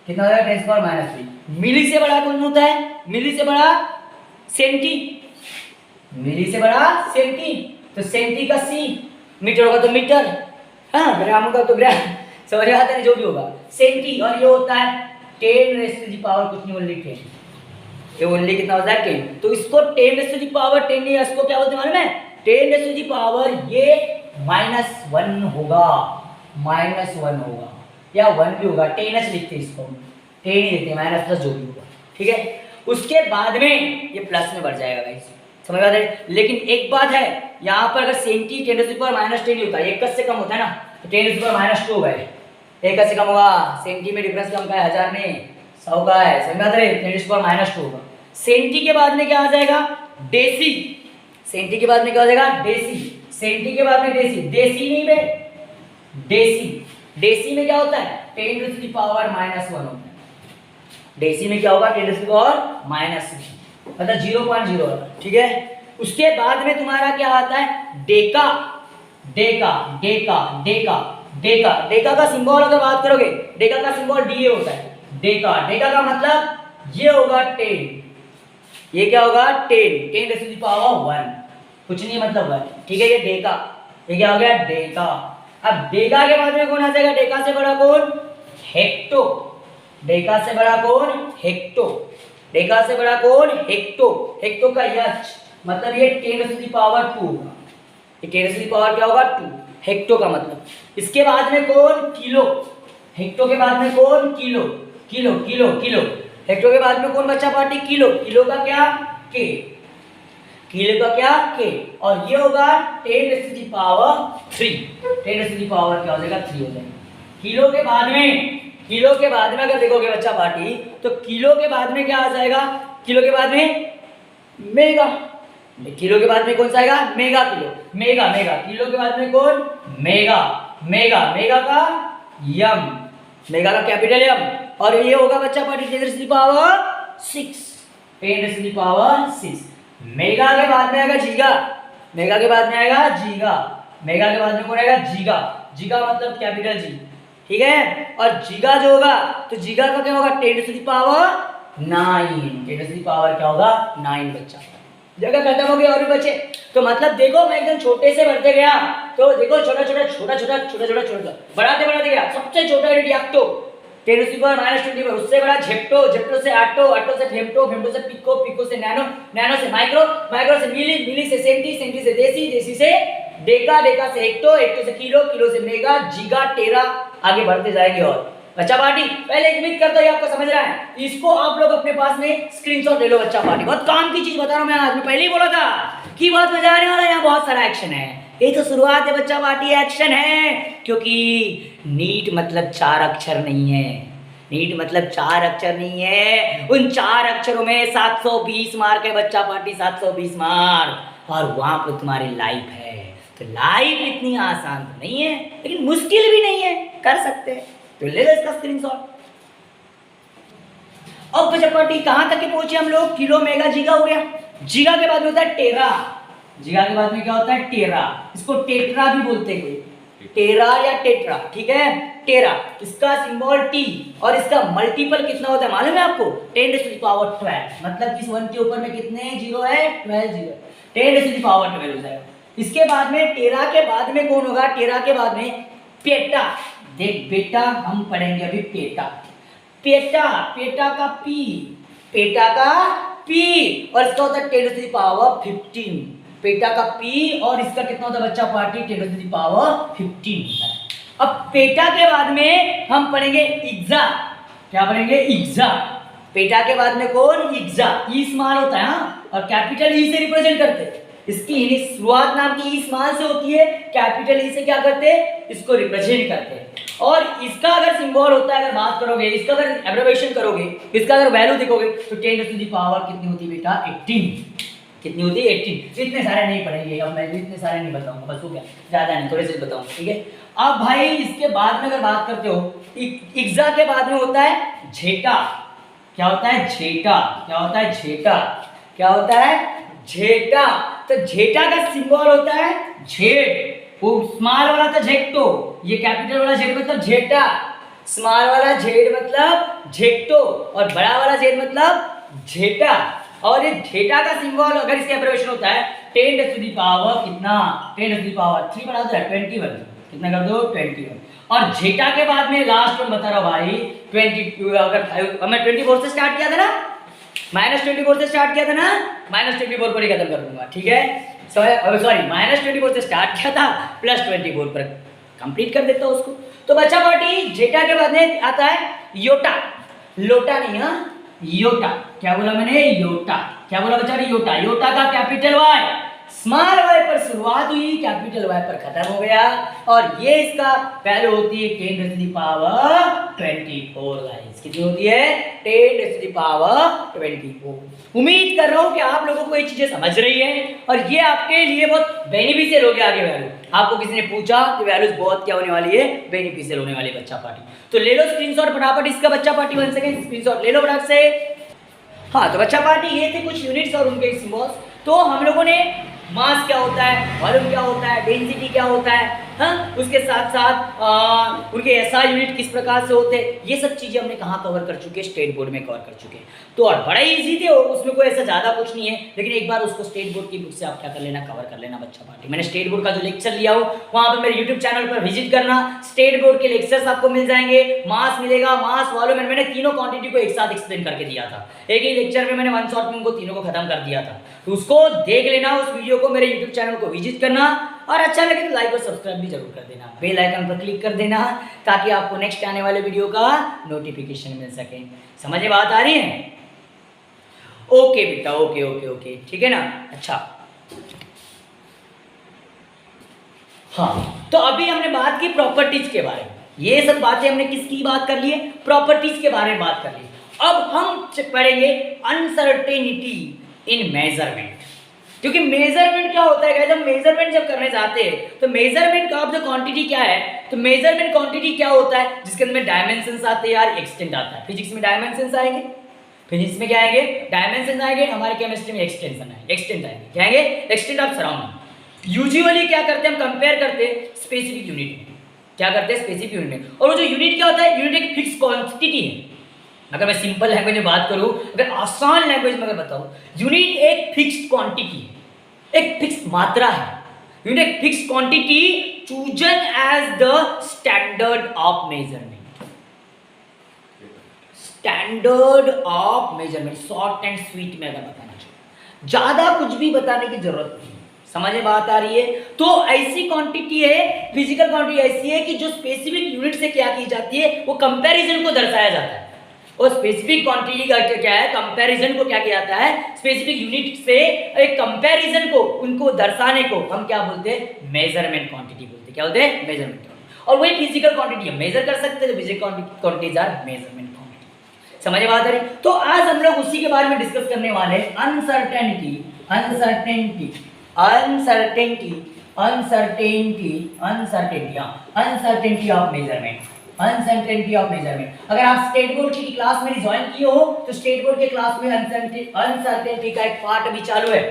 कितना हो जाएगा, 10⁻⁻3। मिली से बड़ा कौन होता है, मिली से बड़ा सेंटी, मिली से बड़ा सेंटी, तो सेंटी का सी, मीटर होगा तो मीटर, हाँ ग्राम होगा तो ग्राम, समझ में आता है, जो भी होगा सेंटी। और ये होता है 10⁻⁻, कुछ नहीं बोल, 10, ये ओनली कितना होता है 10। तो इसको 10⁻10 नहीं, इसको क्या बोलते हैं मालूम है? 10⁻, ये -1 होगा, -1 होगा या 1 भी होगा, 10h लिखते हैं इसको, 10 ही लिखते हैं, माइनस प्लस जो भी होगा, ठीक है। उसके बाद में ये प्लस में बढ़ जाएगा गाइस, समझ आ रहा है। लेकिन एक बात है, यहाँ पर अगर सेंटी 10⁻10 नहीं होता, 1 से कम होता है ना, तो 10⁻2 होगा, 1 से कम होगा, सेंटी में डिफरेंस कम का है, 1000 में 100 का है, समझ आ रहा है, 10⁻2 होगा। सेंटी के बाद में क्या आ जाएगा? डेसी। सेंटी के बाद में क्या हो जाएगा? डेसी। सेंटी के बाद में डेसी, देसी नहीं बे, डेसी। डेसी में क्या होता है? 10⁻1 होता है। डेसी में क्या होगा? 10⁻1 मतलब 0.0, ठीक है। उसके बाद में तुम्हारा क्या आता है? डेका। डेका डेका डेका डेका डेका का सिंबल अगर बात करोगे, डेका का सिंबल डी होता है। डेका, डेका का मतलब ये होगा 10, ये क्या होगा? 10⁻1, कुछ नहीं मतलब 1, ठीक है। ये डेका, ये क्या हो गया? डेका। अब डेका के बाद में कौन आ जाएगा? डेका से बड़ा कौन? हेक्टो। डेका से बड़ा कौन? हेक्टो। डेका से बड़ा कौन? हेक्टो। हेक्टो का यच मतलब ये 10⁻2 होगा, ये 10⁻ क्या होगा? 2, हेक्टो का मतलब। इसके बाद में कौन? किलो। हेक्टो के बाद में कौन? Kilo. Kilo kilo kilo. Hecto के बाद में कौन बच्चा पार्टी? किलो। किलो का क्या? के। किलो का क्या? के। और ये होगा 10⁻3। 10⁻ क्या हो जाएगा? 3 हो जाएगा। किलो के बाद में, किलो के बाद में अगर देखोगे बच्चा पार्टी, तो किलो के बाद में क्या आ जाएगा? किलो के बाद में मेगा। किलो के बाद में कौन सा आएगा? Mega kilo. Mega mega. Kilo के बाद में कौन? मेगा। मेगा, मेगा का यम, मेगा का कैपिटल यम। और ये होगा बच्चा पार्टी 10⁻6। 10⁻6। मेगा के बाद में आएगा जीगा। मेगा के बाद में आएगा जीगा। मेगा के बाद में कौन आएगा? जीगा। जीगा मतलब कैपिटल जी, ठीक है। और जीगा जो होगा, तो जीगा का क्या होगा? 10⁻9। 10⁻ क्या होगा? 9 बच्चा। जगह खत्म हो गई और भी बचे। तो मतलब देखो मैं एकदम छोटे से बढ़ते गया, तो देखो छोटा छोटा छोटा छोटा छोटा छोटा छोटा बढ़ाते बढ़ाते गया। सबसे छोटा यूनिट याक्टो 10⁻20, उससे बड़ा झेप्टो, झेप्टो से आटो, आटो से फेम्टो, फेम्टो से पिको, पिको से नैनो, नैनो से माइक्रो, माइक्रो से मिली, मिली से सेंटी, सेंटी से देसी, देसी से डेका, डेका से हेक्टो, हेक्टो से किलो, किलो से मेगा, जीगा, टेरा, आगे बढ़ते जाएंगे। और बच्चा पार्टी पहले एक मिनट करता है, आपको समझ रहा है, इसको आप लोग अपने पास में स्क्रीनशॉट ले लो बच्चा पार्टी। बहुत काम की चीज बता रहा हूं मैं आज, मैं पहले ही बोला था कि बहुत मजा आने वाला है, यहाँ बहुत सारा एक्शन है। ये तो शुरुआत है बच्चा पार्टी, एक्शन है। क्योंकि नीट मतलब 4 अक्षर नहीं है, नीट मतलब 4 अक्षर नहीं है। उन 4 अक्षरों में 720 मार्क है बच्चा पार्टी, 720 मार्क। और वहां पर तुम्हारी लाइफ है। तो लाइफ इतनी आसान तो नहीं है, लेकिन मुश्किल भी नहीं है, कर सकते हैं। तो ले लो इसका स्क्रीनशॉट। अब बच्चा पार्टी कहां तक के पहुंचे हम लोग? किलो, मेगा, जीगा हो गया। जीगा के बाद में होता है टेरा। जीगा के बाद में क्या होता है? टेरा। इसको टेट्रा भी बोलते हैं, टेरा या टेट्रा, ठीक है। टेरा, इसका सिंबल टी, और इसका मल्टीपल कितना होता है मालूम है आपको? 10⁻12। मतलब इस 1 के ऊपर में कितने जीरो है? 12 जीरो, 10⁻12 हो जाएगा। इसके बाद में टेरा के बाद में कौन होगा? टेरा के बाद में पेटा। देख बेटा, हम पढ़ेंगे अभी पेटा। पेटा, पेटा का पी, पेटा का पी, और इसका होता है 10⁻15। पेटा का पी और इसका कितना होता है बच्चा पार्टी? 10⁻15 होता है। अब पेटा के बाद में हम पढ़ेंगे इग्जा। क्या पढ़ेंगे? इग्जा। पेटा के बाद में कौन? इग्जा। ई स्मॉल होता है, हाँ, और कैपिटल ई से रिप्रेजेंट करते हैं। इसकी शुरुआत नाम की ई स्मॉल से होती है, कैपिटल ई से क्या करते हैं? इसको रिप्रेजेंट करते हैं। और इसका अगर सिंबल होता है, अगर बात करोगे, इसका अगर एब्रिविएशन करोगे, इसका अगर वैल्यू देखोगे, तो 10⁻ कितनी होती है बेटा? 18। कितनी होती है? 18। इतने सारे नहीं पढ़ेंगे, अब मैं इतने सारे नहीं बताऊंगा, बस हो गया, ज्यादा नहीं, थोड़े से बताऊंगा, ठीक है। अब भाई इसके बाद में अगर बात करते हो, इग्जा के बाद में होता है झेटा। क्या होता है? झेटा। क्या होता है? झेटा। क्या होता है? झेटा। तो झेटा का सिंबल होता है झेड। वो स्मॉल वाला था झेक्टो, ये कैपिटल वाला झेड मतलब झेटा, स्मॉल वाला झेड मतलब झेक्टो, और बड़ा वाला झेड मतलब झेटा। और ये झेटा का सिंबल अगर इसका एब्रिविएशन होता है 10⁻, कितना? 10⁻3 बना दो 21, कितना कर दो? 21। और झेटा के बाद में लास्ट वन बता रहा हूं भाई, 22। अगर मैं 24 से स्टार्ट किया था ना, -24 से स्टार्ट किया था ना, -24 पर ही खत्म कर दूंगा, ठीक है। सॉरी -24 से स्टार्ट किया था, +24 पर कंप्लीट कर देता हूँ उसको। तो बच्चा पार्टी जेटा के बाद में आता है योटा, लोटा नहीं, हाँ योटा। क्या बोला मैंने? योटा। क्या बोला बच्चा? योटा। योटा का कैपिटल वाई, स्मॉल वाई पर शुरुआत हुई, कैपिटल वाई पर खत्म हो गया, और ये इसका वैल्यू होती है 10⁻24 गाइस। कितनी होती है? 10⁻24। उम्मीद कर रहा हूं कि आप लोगों को ये चीजें समझ रही है और ये आपके लिए बहुत बेनिफिशियल हो गया आगे वैल्यू। आपको किसी ने पूछा कि वैल्यूज बहुत क्या होने वाली है, बेनिफिशियल होने वाली है बच्चा पार्टी। तो ले लो स्क्रीनशॉट फटाफट इसका बच्चा पार्टी, 1 सेकंड स्क्रीनशॉट ले लो फटाफट से। हाँ तो बच्चा पार्टी ये थे कुछ यूनिट्स और उनके सिंबल्स। तो हम लोगों ने मास क्या होता है, वॉल्यूम क्या होता है, डेंसिटी क्या होता है, हाँ उसके साथ साथ उनके एसआई यूनिट किस प्रकार से होते हैं, ये सब चीजें हमने कहाँ कवर कर चुके हैं? स्टेट बोर्ड में कवर कर चुके हैं। तो और बड़ा इजी थे, उसमें कोई ऐसा ज्यादा कुछ नहीं है, लेकिन एक बार उसको स्टेट बोर्ड की बुक से आप क्या कर लेना, कवर कर लेना बच्चा पार्टी। मैंने स्टेट बोर्ड का जो लेक्चर लिया हो वहां पर मेरे यूट्यूब चैनल पर विजिट करना, स्टेट बोर्ड के लेक्चर्स आपको मिल जाएंगे, मास मिलेगा, मास वॉल्यूम, मैंने तीनों क्वांटिटी को एक साथ एक्सप्लेन करके दिया था। एक ही लेक्चर में मैंने वन शॉट में उनको तीनों को खत्म कर दिया था। तो उसको देख लेना, उस वीडियो को, मेरे यूट्यूब चैनल को विजिट करना, और अच्छा लगे तो लाइक और सब्सक्राइब भी जरूर कर देना, बेल आइकन पर क्लिक कर देना, ताकि आपको नेक्स्ट आने वाले वीडियो का नोटिफिकेशन मिल सके। समझ में बात आ रही है? ओके बेटा, ओके ओके ओके, ठीक है ना। अच्छा हाँ, तो अभी हमने बात की प्रॉपर्टीज के बारे में। ये सब बातें हमने किसकी बात कर ली है? प्रॉपर्टीज के बारे में बात कर ली। अब हम पढ़ेंगे अनसर्टेनिटी इन मेजरमेंट। क्योंकि मेजरमेंट क्या होता है, जब मेजरमेंट जब करने जाते हैं तो मेजरमेंट का जो क्वांटिटी क्या है, तो मेजरमेंट क्वांटिटी क्या होता है? जिसके अंदर डायमेंशंस आते हैं यार, एक्सटेंट आता है। फिजिक्स में डायमेंशंस आएंगे, फिजिक्स में क्या आएंगे? डायमेंशन आएंगे, हमारे केमिस्ट्री में एक्सटेंशन आएंगे, एक्सटेंट आएंगे। क्या आएंगे? Extent of surrounding. यूजुअली क्या करते हैं हम? कंपेयर करते हैं स्पेसिफिक यूनिट में। क्या करते हैं? स्पेसिफिक यूनिट में। और वो जो यूनिट क्या होता है? यूनिट एक फिक्स क्वांटिटी है। अगर मैं सिंपल लैंग्वेज में बात करूं, अगर आसान लैंग्वेज में अगर बताऊं, यूनिट एक फिक्स्ड क्वांटिटी है, एक फिक्स्ड मात्रा है। यूनिट एक fixed quantity chosen as the standard of measurement. Standard of measurement, short and sweet में अगर बताना चाहिए, ज्यादा कुछ भी बताने की जरूरत नहीं। समझ में बात आ रही है? तो ऐसी क्वांटिटी है, फिजिकल क्वांटिटी ऐसी है कि जो स्पेसिफिक यूनिट से क्या की जाती है, वो कंपैरिजन को दर्शाया जाता है। और स्पेसिफिक क्वांटिटी का क्या है? कंपैरिजन को क्या किया जाता है? स्पेसिफिक यूनिट से एक कंपैरिजन को, उनको दर्शाने को हम क्या बोलते हैं? मेजरमेंट क्वांटिटी बोलते हैं। क्या बोलते हैं? Measurement quantity. और वही फिजिकल क्वांटिटी हम मेजर कर सकते हैं, तो physical quantities R measurement quantity. समझ में बात आ रही? तो आज हम लोग उसी के बारे में डिस्कस करने वाले हैं, uncertainty, uncertainty, uncertainty, uncertainty, uncertainty, uncertainty of measurement, uncertainty of measurement. अगर आप स्टेट बोर्ड की क्लास में ज्वाइन किए हो तो स्टेट बोर्ड के क्लास में अनसर्टेनिटी का एक पार्ट अभी चालू है।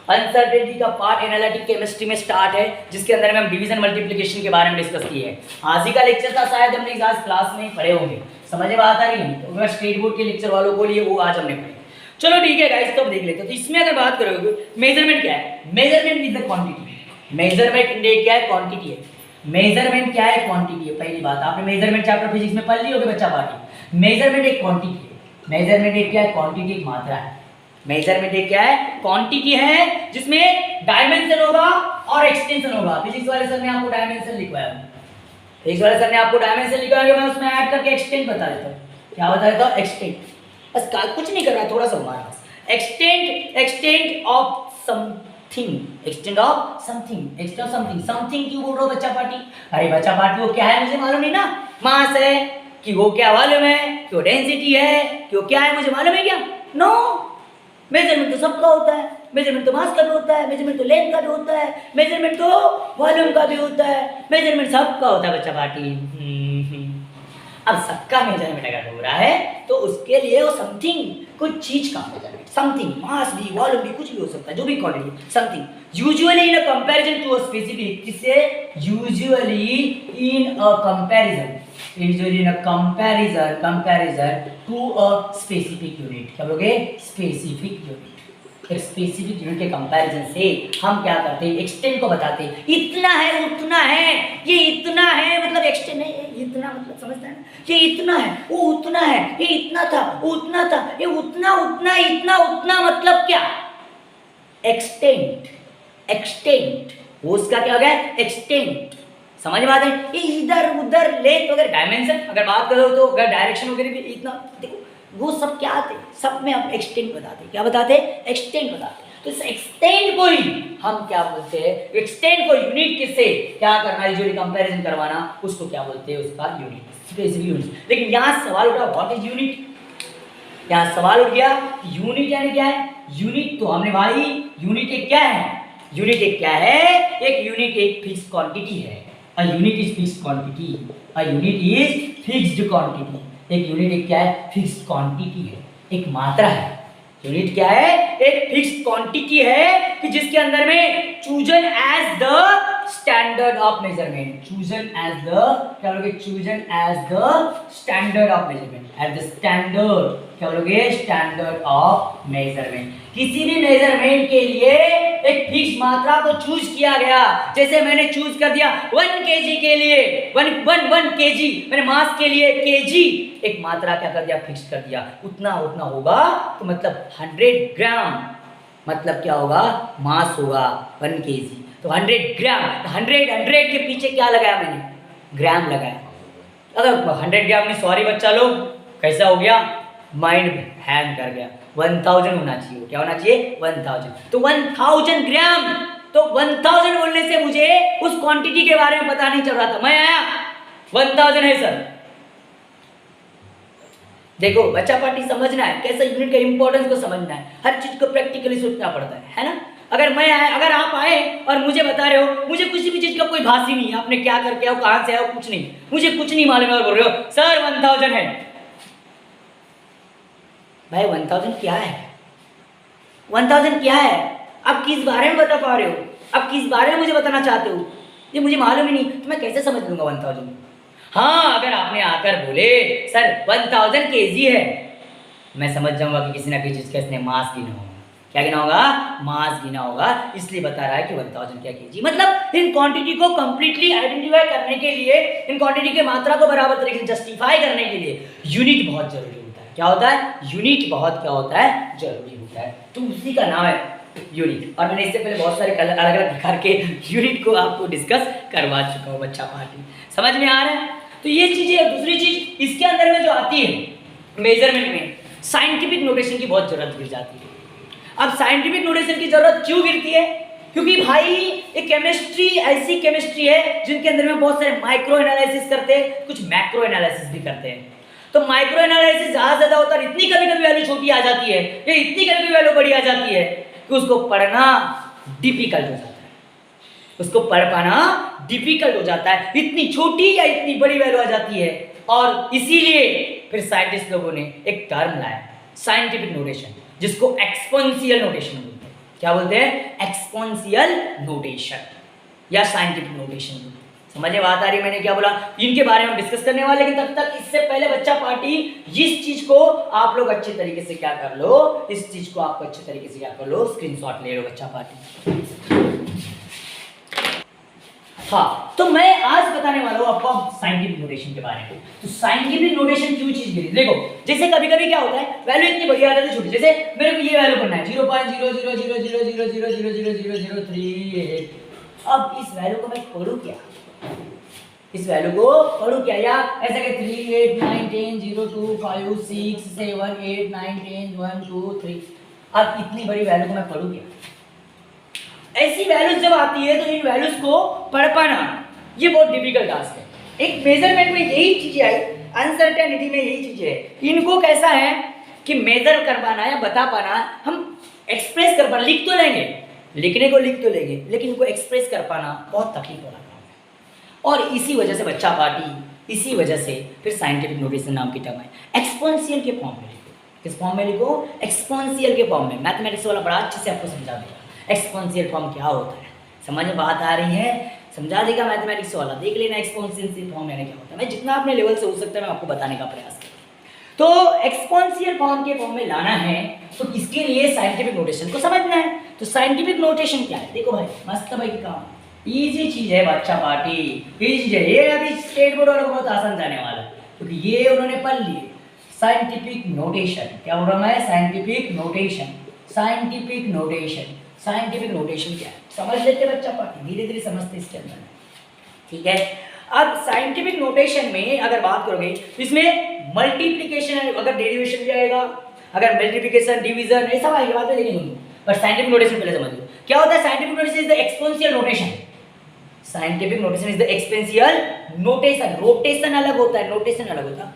अनसर्टेनिटी का पार्ट एनालिटिक केमिस्ट्री में स्टार्ट है, जिसके अंदर में हम डिवीजन मल्टीप्लिकेशन के बारे में डिस्कस किए हैं। आज ही का लेक्चर था, शायद हमने इस क्लास में पढ़े होंगे। समझ में बात आ रही है? तो अगर स्टेट बोर्ड के लेक्चर वालों को लिए वो आज हमने पढ़े। चलो ठीक है गाइस, तो देख लेते हैं। तो इसमें अगर बात करोगे, मेजरमेंट क्या है? Measurement is the quantity. Measurement India क्या है? क्वांटिटी है। मेजरमेंट क्या है? क्वांटिटी है। पहली बात, आपने मेजरमेंट चैप्टर फिजिक्स में पढ़ ली होगी बच्चा पार्टी। मेजरमेंट एक क्वांटिटी है। मेजरमेंट एक क्या है? क्वांटिटी, एक मात्रा है। मेजरमेंट एक क्या है? क्वांटिटी है, जिसमें डायमेंशन होगा और एक्सटेंशन होगा। फिजिक्स वाले सर ने आपको डायमेंशन लिखवाया, फिजिक्स वाले सर ने आपको डायमेंशन लिखवाया, मैं उसमें ऐड करके एक्सटेंट बता देता हूँ। क्या बता देता हूँ? एक्सटेंट। बस कुछ नहीं कर रहा, थोड़ा सा हमारे पास extent, extent of something, extent of something, extent of something. Something क्यों बोल रहे हो बच्चा पार्टी? अरे बच्चा पार्टी वो क्या है मुझे मालूम नहीं ना। मास है कि वो क्या मालूम है, कि वो डेंसिटी है, कि वो क्या है मुझे मालूम है क्या? नो। मेजरमेंट तो सबका होता है, मेजरमेंट तो मास का भी होता है, मेजरमेंट तो लेंथ का भी होता है, मेजरमेंट तो वॉल्यूम का भी होता है, मेजरमेंट सबका होता है बच्चा पार्टी। अब सबका मेजरमेंट अगर हो रहा है तो उसके लिए वो समथिंग, कुछ चीज का मेजरमेंट, समथिंग, मास भी, वॉल्यूम भी, कुछ भी हो सकता है, जो भी quantity, something, usually in a comparison to a specific, किससे? Usually in a comparison, usually in a comparison to a specific unit. क्या बोलोगे? Specific unit. एक स्पेसिफिक यूनिट के कंपैरिजन से हम क्या करते हैं, एक्सटेंड को बताते हैं। इतना है, उतना है, ये इतना है मतलब एक्सटेंड है, ये इतना मतलब समझता है ना, ये इतना है, वो उतना है, ये इतना था, वो उतना था, ये उतना उतना इतना उतना मतलब क्या, एक्सटेंड। एक्सटेंड वो उसका क्या हो गया, एक्सटेंड। समझ में आता है, ये इधर उधर लेंथ वगैरह डायमेंशन अगर बात करो तो अगर डायरेक्शन वगैरह भी इतना देखो वो सब क्या आते, सब में हम एक्सटेंड बताते, क्या बताते, एक्सटेंड बताते। तो इस एक्सटेंड को ही हम क्या बोलते हैं, एक्सटेंड को यूनिट किससे क्या करना है, जो कंपैरिजन करवाना, उसको क्या बोलते हैं, उसका यूनिट, स्पेसिफिक यूनिट। लेकिन यहाँ सवाल उठा व्हाट इज यूनिट, यहाँ सवाल उठ गया यूनिट यानी क्या है। यूनिट तो हमने भाई यूनिट एक क्या है, यूनिट एक क्या है, एक यूनिट एक फिक्स क्वांटिटी है। A unit is fixed quantity, a unit is fixed quantity. एक यूनिट एक क्या है, फिक्स्ड क्वांटिटी है, एक मात्रा है। यूनिट क्या है, एक फिक्स्ड क्वांटिटी है कि जिसके अंदर में chosen as the standard of measurement, chosen as the क्या बोलोगे, chosen as the standard of measurement, as the standard क्या बोलोगे, स्टैंडर्ड ऑफ मेजरमेंट। किसी भी मेजरमेंट के लिए एक फिक्स मात्रा को चूज किया गया। जैसे मैंने चूज कर दिया 1 kg के लिए 1 kg, मैंने मास के लिए kg एक मात्रा क्या कर दिया, फिक्स कर दिया, उतना उतना होगा। तो मतलब 100 ग्राम मतलब क्या होगा, मास होगा 1 kg, तो 100 ग्राम, 100 के पीछे क्या लगाया मैंने, ग्राम लगाया। अगर 100 ग्राम में, सॉरी बच्चा लोग कैसा हो गया, माइंड हैंग कर गया, 1000 होना चाहिए, क्या होना चाहिए, 1000। तो 1000 ग्राम, तो 1000 बोलने से मुझे उस क्वांटिटी के बारे में पता नहीं चल रहा था, मैं आया 1000 है सर। देखो बच्चा पार्टी समझना है, कैसे यूनिट के इंपॉर्टेंस को समझना है, हर चीज को प्रैक्टिकली सोचना पड़ता है ना। अगर मैं आए, अगर आप आए और मुझे बता रहे हो, मुझे किसी भी चीज का कोई भास ही नहीं है, आपने क्या करके आओ, कहां से आओ, कुछ नहीं, मुझे कुछ नहीं मालूम है, और बोल रहे हो सर 1000 है। भाई 1000 क्या है, 1000 क्या है, आप किस बारे में बता पा रहे हो, आप किस बारे में मुझे बताना चाहते हो, ये मुझे मालूम ही नहीं, तो मैं कैसे समझ लूंगा 1000। हाँ अगर आपने आकर बोले सर 1000 kg है, मैं समझ जाऊंगा कि किसी ना किसी चीज का इसने मास गिना होगा, क्या गिना होगा, मास गिना होगा, इसलिए बता रहा है कि 1000 क्या kg। मतलब इन क्वांटिटी को कंप्लीटली आइडेंटिफाई करने के लिए, इन क्वांटिटी के मात्रा को बराबर तरीके से जस्टिफाई करने के लिए यूनिट बहुत जरूरी होता है। क्या होता है, यूनिट बहुत क्या होता है, जरूरी होता है। तो उसी का नाम है यूनिट। और मैंने इससे पहले बहुत सारे अलग अलग प्रकार के यूनिट को आपको डिस्कस करवा चुका हूँ बच्चा पार्टी, समझ में आ रहा है। तो ये चीजें, दूसरी चीज इसके अंदर में जो आती है मेजरमेंट में, साइंटिफिक नोटेशन की बहुत जरूरत गिर जाती है। अब साइंटिफिक नोटेशन की जरूरत क्यों गिरती है, क्योंकि भाई एक केमिस्ट्री ऐसी केमिस्ट्री है जिनके अंदर में बहुत सारे माइक्रो एनालिसिस करते हैं, कुछ मैक्रो एनालिसिस भी करते हैं। तो माइक्रो एनालिसिस ज्यादा होता है, इतनी कभी कभी वैल्यू छोटी आ जाती है, या इतनी कभी कभी वैल्यू बड़ी आ जाती है कि उसको पढ़ना डिफिकल्ट हो जाता है, उसको पढ़ पाना डिफिकल्ट हो जाता है, इतनी छोटी या इतनी बड़ी वैल्यू आ जाती है। और इसीलिए फिर साइंटिस्ट लोगों ने एक टर्म लाया, साइंटिफिक नोटेशन, जिसको एक्सपोनेंशियल नोटेशन बोलते हैं। क्या बोलते हैं, एक्सपोनेंशियल नोटेशन या साइंटिफिक नोटेशन। समझ में बात आ रही है मैंने क्या बोला, इनके बारे में डिस्कस करने वाले। लेकिन तब तक इससे पहले बच्चा पार्टी, इस चीज को आप लोग अच्छे तरीके से क्या कर लो, इस चीज को आपको अच्छे तरीके से क्या कर लो, स्क्रीनशॉट ले लो बच्चा पार्टी। हाँ, तो मैं आज बताने वाला हूँ आपको साइंटिफिक नोटेशन के बारे में। तो साइंटिफिक नोटेशन क्यों चीज गिरी, देखो जैसे कभी कभी क्या होता है, वैल्यू इतनी बड़ी आ जाती है छोटी, जैसे मेरे को ये वैल्यू करना है 0.000000000038। अब इस वैल्यू को मैं पढ़ूं क्या, इस वैल्यू को पढ़ूं क्या, या ऐसा कि 3 8 9 10 0 2 5 6 7 8 9 10 1 2 3। अब इतनी बड़ी वैल्यू को मैं पढ़ूं क्या। ऐसी वैल्यूज जब आती है तो इन वैल्यूज को पढ़ पाना ये बहुत डिफिकल्ट टास्क है। एक मेजरमेंट में यही चीजें आई, अनसर्टेनिटी में यही चीजें है, इनको कैसा है कि मेजर कर पाना या बता पाना, हम एक्सप्रेस कर पाना, लिख तो लेंगे, लिखने को लिख तो लेंगे, लेकिन इनको एक्सप्रेस कर पाना बहुत तकलीफ वाला काम है। और इसी वजह से बच्चा पार्टी, इसी वजह से फिर साइंटिफिक नोटेशन नाम की टर्म है। एक्सपोनेंशियल के फॉर्म में लिखो, किस फॉर्म में लिखो, एक्सपोनेंशियल के फॉर्म में। मैथमेटिक्स वाला बड़ा अच्छे से आपको समझा देगा एक्सपोनेंशियल फॉर्म क्या होता है, समझ में बात आ रही है, समझा देगा मैथमेटिक्स वाला, देख लेना एक्सपोनेंशियल फॉर्म यानी क्या होता है। मैं जितना अपने लेवल से हो सकता है मैं आपको बताने का प्रयास करूँ। तो एक्सपोनेंशियल फॉर्म के फॉर्म में लाना है तो इसके लिए साइंटिफिक नोटेशन को समझना है। तो साइंटिफिक नोटेशन क्या है, देखो भाई मस्त भाई काम, इजी चीज है बच्चा पार्टी, इजी है ये। अभी स्टेट बोर्ड वालों को बहुत आसान जाने वाला है क्योंकि ये उन्होंने पढ़ लिए। साइंटिफिक नोटेशन क्या बोल रहा है, scientific notation, scientific notation, scientific notation क्या है समझ लेते बच्चा पार्टी, धीरे धीरे समझते इसके अंदर, ठीक है। अब साइंटिफिक नोटेशन में अगर बात करोगे तो इसमें मल्टीप्लिकेशन अगर डेरिवेशन भी आएगा, अगर मल्टीप्लिकेशन डिवीजन ये सब आएगी बात है, लेकिन पर साइंटिफिक नोटेशन पहले समझ लो क्या होता है। Scientific notation is the exponential notation, scientific notation is the exponential notation, rotation अलग होता है, नोटेशन अलग होता है।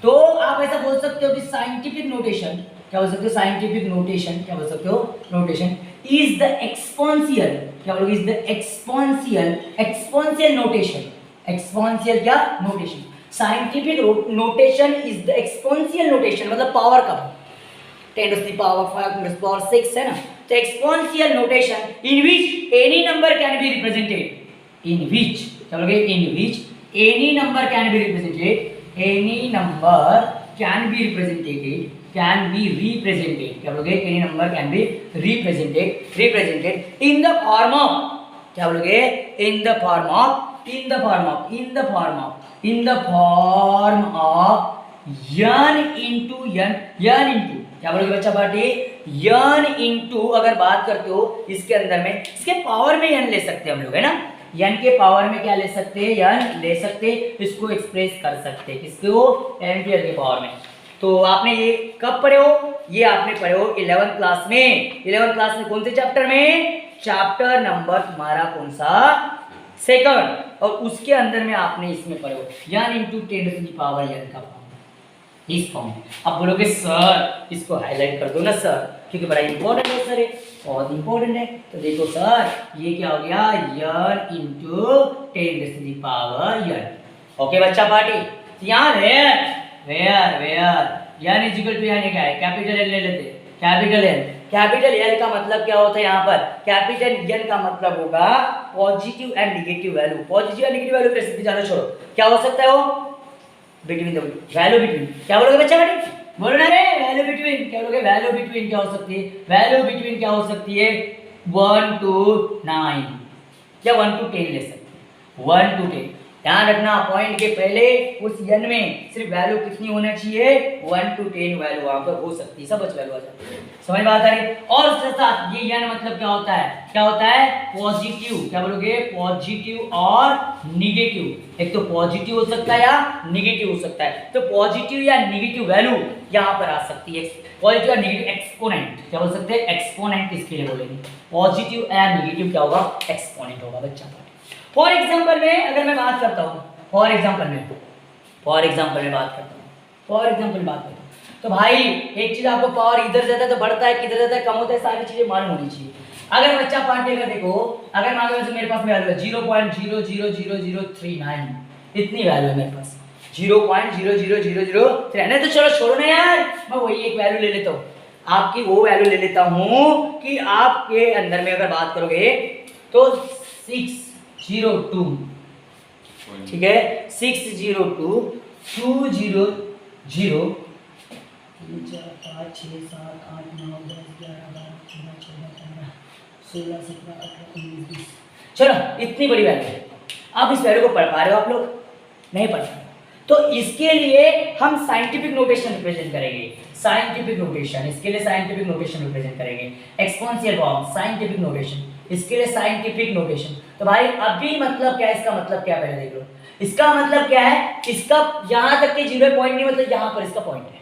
तो आप ऐसा बोल सकते हो कि साइंटिफिक नोटेशन क्या बोल सकते हो, साइंटिफिक नोटेशन क्या बोल सकते हो, नोटेशन इज द एक्सपोनेंशियल, क्या बोलोगे, is the exponential, exponential notation, exponential क्या notation, scientific notation is the exponential notation, मतलब पावर का 10 to the power 5 to the power 6 है ना। तो exponential notation in which any number can be represented, in which क्या बोलोगे, in which any number can be represented, any number can be represented, can be represented, क्या बोलोगे, any number can be represented, represented in the form of, क्या बोलोगे, in the form of, in the form of, in the form of, in the form of n into n, n into क्या बोलोगे बच्चा पार्टी, n into अगर बात करते हो इसके अंदर में इसके पावर में n ले सकते हैं हम लोग, है ना। n के पावर में क्या ले सकते हैं, n ले सकते, इसको एक्सप्रेस कर सकते किसको, n के पावर में। तो आपने ये कब पढ़े हो, ये आपने पढ़े हो 11th क्लास में, 11th क्लास में कौन से चैप्टर में, चैप्टर नंबर तुम्हारा कौन सा, सेकंड, और उसके अंदर में आपने इसमें पढ़ो n into 10 to the power n का फॉर्म, इस फॉर्म में। अब बोलोगे सर इसको हाईलाइट कर दो ना सर, क्योंकि बड़ा इंपॉर्टेंट है सर, बहुत इंपॉर्टेंट है। तो देखो सर ये क्या हो गया, n into 10 to the power n, okay बच्चा पार्टी। यहाँ where n is equal to यानी क्या है, कैपिटल L ले लेते, कैपिटल L, कैपिटल L का मतलब क्या होता है यहाँ पर, कैपिटल N का मतलब होगा positive and negative value, positive and negative value कैसे जाना छोड़ो, क्या हो सकता है वो, बिटवीन द वैल्यू बिटवीन, क्या बोलोगे बच्चा बेटी, बोलो ना रे, वैल्यू बिटवीन, क्या बोलोगे, वैल्यू बिटवीन क्या हो सकती है, वैल्यू बिटवीन क्या हो सकती है, 1 to 9 या 1 to 10 ले सकते, 1 to 10। ध्यान रखना पॉइंट के पहले उस n में सिर्फ वैल्यू कितनी होना चाहिए, 1 to 10 वैल्यू वहां पर हो सकती है, सब वैल्यू आ जाती है, समझ में आता है। और उसके साथ ये n मतलब क्या होता है, क्या होता है, पॉजिटिव, क्या बोलोगे, पॉजिटिव और निगेटिव, एक तो पॉजिटिव हो सकता है या निगेटिव हो सकता है, तो पॉजिटिव या निगेटिव वैल्यू यहाँ पर आ सकती है, पॉजिटिव या निगेटिव एक्सपोनेंट, क्या बोल सकते हैं, एक्सपोनेंट इसके लिए बोलेंगे, पॉजिटिव या निगेटिव क्या होगा, एक्सपोनेंट होगा बच्चा। फॉर एग्जाम्पल में अगर मैं बात करता हूँ, फॉर एग्जाम्पल में बात करता हूँ, तो भाई एक चीज आपको पावर इधर जाता है तो बढ़ता है, किधर जाता है कम होता है, सारी चीजें मालूम होनी चाहिए। अगर बच्चा पार्टी अगर देखो, अगर मान लो मेरे पास वैल्यू है 0.000039, इतनी वैल्यू है मेरे पास 0.00003, तो चलो छोड़ो ना यार, मैं वही एक वैल्यू ले लेता हूँ, आपकी वो वैल्यू ले लेता हूँ कि आपके अंदर में अगर बात करोगे तो 602, ठीक है, 602 200 5 6 7 8 9 10 11 12 13 14 15 16 17 18 19 20, चलो इतनी बड़ी वैल्यू है। आप इस वैल्यू को पढ़ पा रहे हो, आप लोग नहीं पढ़ पा रहे, तो इसके लिए हम साइंटिफिक नोटेशन रिप्रेजेंट करेंगे, साइंटिफिक नोटेशन, इसके लिए साइंटिफिक नोटेशन रिप्रेजेंट करेंगे, एक्सपोनेंशियल फॉर्म, साइंटिफिक नोटेशन, इसके लिए साइंटिफिक नोटेशन। तो भाई अभी मतलब क्या है, इसका मतलब क्या पहले देख लो, इसका मतलब क्या है, इसका यहां तक के 0 पॉइंट नहीं, मतलब यहां पर इसका पॉइंट है,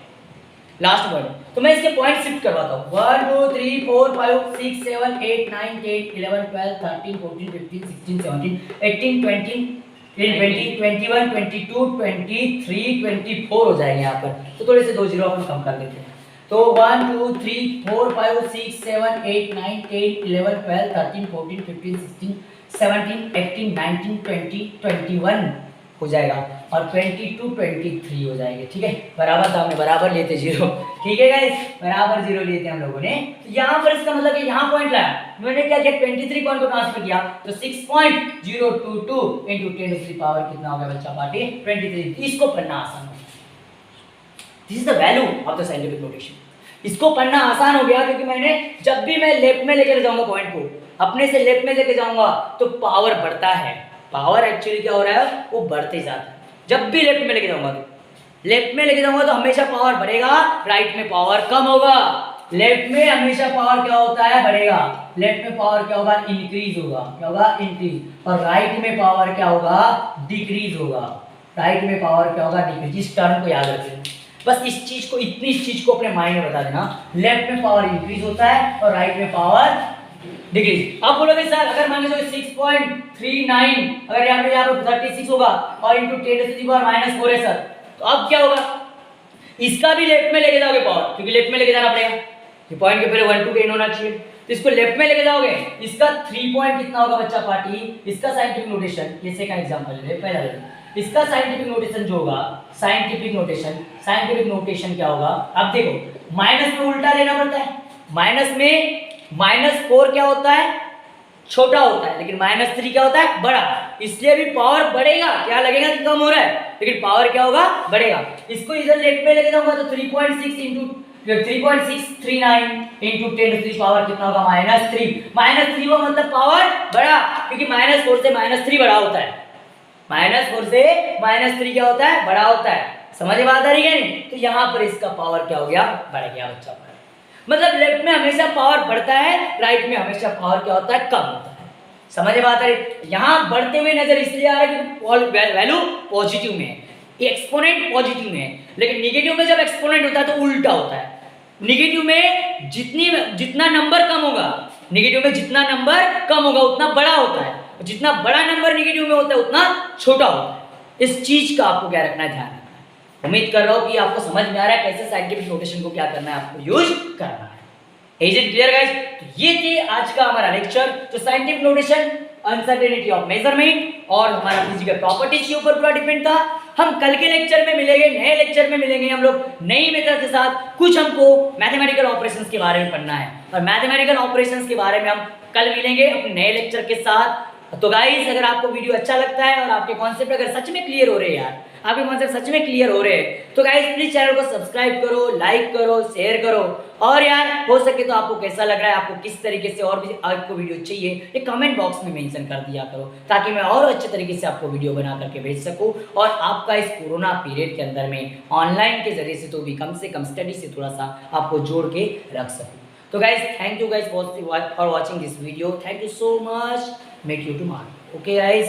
लास्ट पॉइंट। तो मैं इसके पॉइंट शिफ्ट करवाता हूं, 1 2 3 4 5 6 7 8 9 10 11 12 13 14 15 16 17 18 20 20 21 22 23 24 हो जाएंगे यहाँ पर, तो थोड़े से 2 जीरो अपन कम कर देते हैं। तो 1 2 3 4 5 6 7 8 9 10 11 12 13 14 15 16 17 18 19 20 21 हो जाएगा, और 22 23 हो जाएंगे, ठीक है, बराबर था, हमने बराबर लेते 0, ठीक है गाइस, बराबर 0 लिए थे हम लोगों ने। तो यहाँ पर इसका मतलब कि यहाँ पॉइंट लाया, मैंने क्या किया, 23 पॉइंट को ट्रांसफर किया, तो 6.022 इंटू 10 टू द पावर कितना हो गया बच्चा पार्टी, 23। इसको पढ़ना आसान है, this is the value of the scientific notation. इसको पढ़ना आसान हो गया क्योंकि मैंने जब भी मैं लेफ्ट में लेकर जाऊंगा पॉइंट को, अपने से लेफ्ट में लेके जाऊंगा तो पावर बढ़ता है। पावर एक्चुअली क्या हो रहा है, वो बढ़ते जाता है। जब भी लेफ्ट में लेके जाऊंगा तो लेफ्ट में लेके जाऊंगा तो हमेशा पावर बढ़ेगा, राइट में पावर कम होगा। लेफ्ट में हमेशा पावर क्या होता है, बढ़ेगा। लेफ्ट में पावर क्या होगा, इंक्रीज होगा। क्या होगा, इंक्रीज। और राइट में पावर क्या होगा, डिक्रीज होगा। राइट में पावर क्या होगा, डिक्रीज। इस टर्म को याद रखिए, बस इस चीज को, इतनी इस चीज को अपने माइंड में बता देना। लेफ्ट में पावर इंक्रीज होता है और राइट में पावर डिक्रीज। अब बोलोगे सर अगर मान लीजिए 6.39 अगर यहाँ पे 36 होगा और इंटू 10⁻⁻4 है सर, तो अब क्या होगा, इसका भी लेफ्ट में लेके जाओगे पावर, क्योंकि लेफ्ट में लेके जाना पड़ेगा। ये पॉइंट के पहले 1 to 10 होना चाहिए, तो इसको लेफ्ट में लेके जाओगे। इसका 3 पॉइंट कितना होगा बच्चा पार्टी, इसका साइंटिफिक नोटेशन, ये से का एग्जांपल ले पहला ले। इसका साइंटिफिक नोटेशन जो होगा, साइंटिफिक नोटेशन क्या होगा, अब देखो माइनस में उल्टा लेना पड़ता है। माइनस में -4 क्या होता है, छोटा होता है, लेकिन -3 क्या होता है, बड़ा। इसलिए भी पावर बढ़ेगा, क्या लगेगा कि कम हो रहा है, लेकिन पावर क्या होगा, बढ़ेगा। इसको इधर लेफ्ट में लेके जाऊंगा तो 3.6 इंटू 3.639 इंटू 10 पावर कितना होगा, -3। -3 का मतलब पावर बढ़ा, क्योंकि -4 से -3 बड़ा होता है। -4 से -3 क्या होता है, बड़ा होता है। समझ में बात आ रही है नहीं? तो यहाँ पर इसका पावर क्या हो गया, बढ़ गया बच्चा। मतलब लेफ्ट में हमेशा पावर बढ़ता है, राइट में हमेशा पावर क्या होता है, कम होता है। समझ में बात आ रही? यहाँ बढ़ते हुए नजर इसलिए आ रहा है क्योंकि वैल्यू पॉजिटिव में है, एक्सपोनेंट पॉजिटिव में है। लेकिन निगेटिव में जब एक्सपोनेंट होता है तो उल्टा होता है। निगेटिव में जितना नंबर कम होगा, निगेटिव में जितना नंबर कम होगा उतना बड़ा होता है, जितना बड़ा नंबर निगेटिव में होता है उतना छोटा होता है। इस चीज का आपको क्या रखना है, ध्यान रखना है। उम्मीद कर रहा हूं कि आपको समझ में आ रहा है कैसे साइंटिफिक नोटेशन को क्या करना है, आपको यूज करना है। Is it clear guys? तो ये थी आज का हमारा लेक्चर, जो scientific notation, uncertainty of measurement और हमारा फिजिकल प्रॉपर्टीज के ऊपर पूरा डिपेंड था। हम कल के लेक्चर में मिलेंगे, नए लेक्चर में मिलेंगे हम लोग नई मेथड के साथ। कुछ हमको मैथमेटिकल ऑपरेशंस के बारे में पढ़ना है और मैथमेटिकल ऑपरेशंस के बारे में हम कल मिलेंगे अपने नए लेक्चर के साथ। तो गाइस अगर आपको वीडियो अच्छा लगता है और आपके कॉन्सेप्ट अगर सच में क्लियर हो रहे हैं यार, आपके कॉन्सेप्ट सच में क्लियर हो रहे हैं, तो गाइस प्लीज चैनल को सब्सक्राइब करो, लाइक करो, शेयर करो। और यार हो सके तो आपको कैसा लग रहा है, आपको किस तरीके से और भी आपको वीडियो चाहिए, ये कमेंट बॉक्स में मेंशन कर दिया करो, ताकि मैं और अच्छे तरीके से आपको वीडियो बना करके भेज सकूं और आपका इस कोरोना पीरियड के अंदर में ऑनलाइन के जरिए से तो भी कम से कम स्टडी से थोड़ा सा आपको जोड़ के रख सकूं। तो guys thank you guys for watching this video. Thank you so much. Meet you tomorrow. Okay guys.